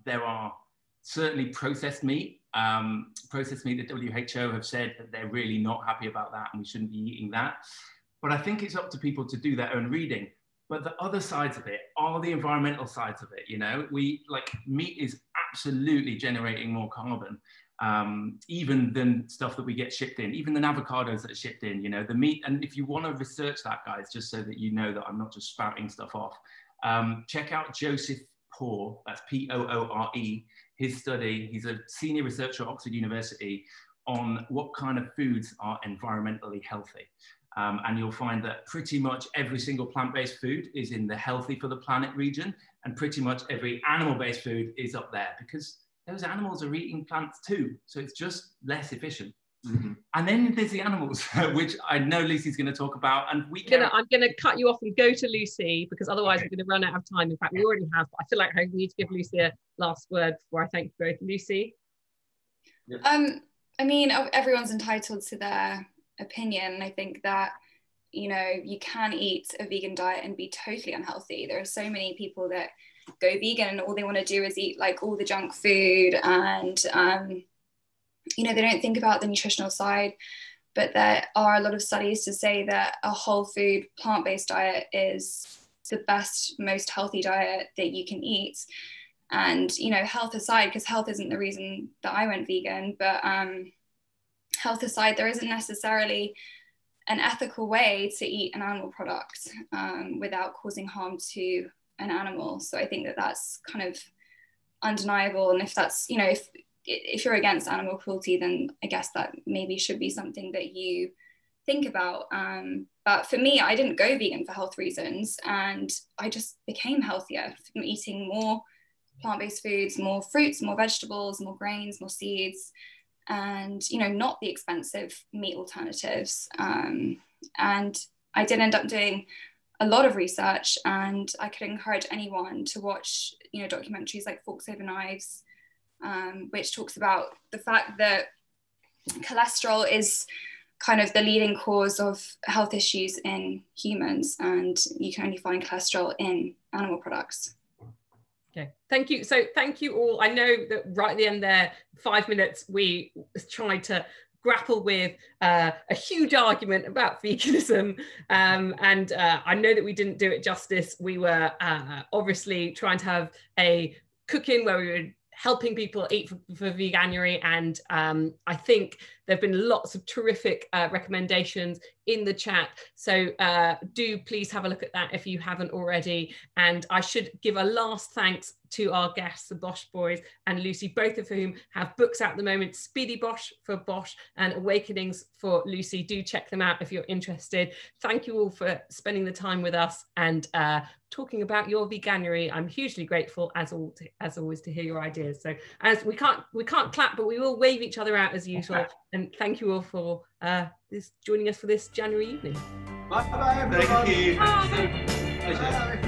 There are certainly processed meat. The WHO have said that they're really not happy about that and we shouldn't be eating that. But I think it's up to people to do their own reading. But the other sides of it are the environmental sides of it. You know, meat is absolutely generating more carbon, even than stuff that we get shipped in, even than avocados that are shipped in, you know, the meat. And if you want to research that, guys, just so that you know that I'm not just spouting stuff off, check out Joseph Poore, that's Poore, his study. He's a senior researcher at Oxford University on what kind of foods are environmentally healthy. And you'll find that pretty much every single plant-based food is in the healthy for the planet region, and pretty much every animal-based food is up there because those animals are eating plants too. So it's just less efficient. And then there's the animals, which I know Lucy's going to talk about. And I'm going to cut you off and go to Lucy because otherwise we're going to run out of time. In fact, we already have. But I feel like I need to give Lucy a last word before I thank you both. Lucy? Yep. I mean, everyone's entitled to their opinion. I think that, you know, you can eat a vegan diet and be totally unhealthy. There are so many people that go vegan and all they want to do is eat like all the junk food, and you know, they don't think about the nutritional side. But there are a lot of studies to say that a whole food plant-based diet is the best, most healthy diet that you can eat. And, you know, health aside, because health isn't the reason that I went vegan, but health aside, there isn't necessarily an ethical way to eat an animal product without causing harm to an animal. So I think that that's kind of undeniable. And if that's, you know, if you're against animal cruelty, then I guess that maybe should be something that you think about. But for me, I didn't go vegan for health reasons, and I just became healthier from eating more plant-based foods, more fruits, more vegetables, more grains, more seeds, and, you know, not the expensive meat alternatives. And I did end up doing a lot of research, and I could encourage anyone to watch, you know, documentaries like Forks Over Knives, which talks about the fact that cholesterol is kind of the leading cause of health issues in humans, and you can only find cholesterol in animal products. Okay, thank you. So thank you all. I know that right at the end there, 5 minutes, we tried to grapple with a huge argument about veganism, and I know that we didn't do it justice. We were obviously trying to have a cook-in where we were helping people eat for Veganuary, and I think there have been lots of terrific recommendations in the chat, so do please have a look at that if you haven't already. And I should give a last thanks to our guests, the Bosch boys and Lucy, both of whom have books out at the moment, Speedy Bosch for Bosch and Awakenings for Lucy. Do check them out if you're interested. Thank you all for spending the time with us and talking about your Veganuary. I'm hugely grateful as always to hear your ideas. So as we can't clap, but we will wave each other out as usual. And thank you all for joining us for this January evening. Bye bye. Thank you. Bye. Pleasure.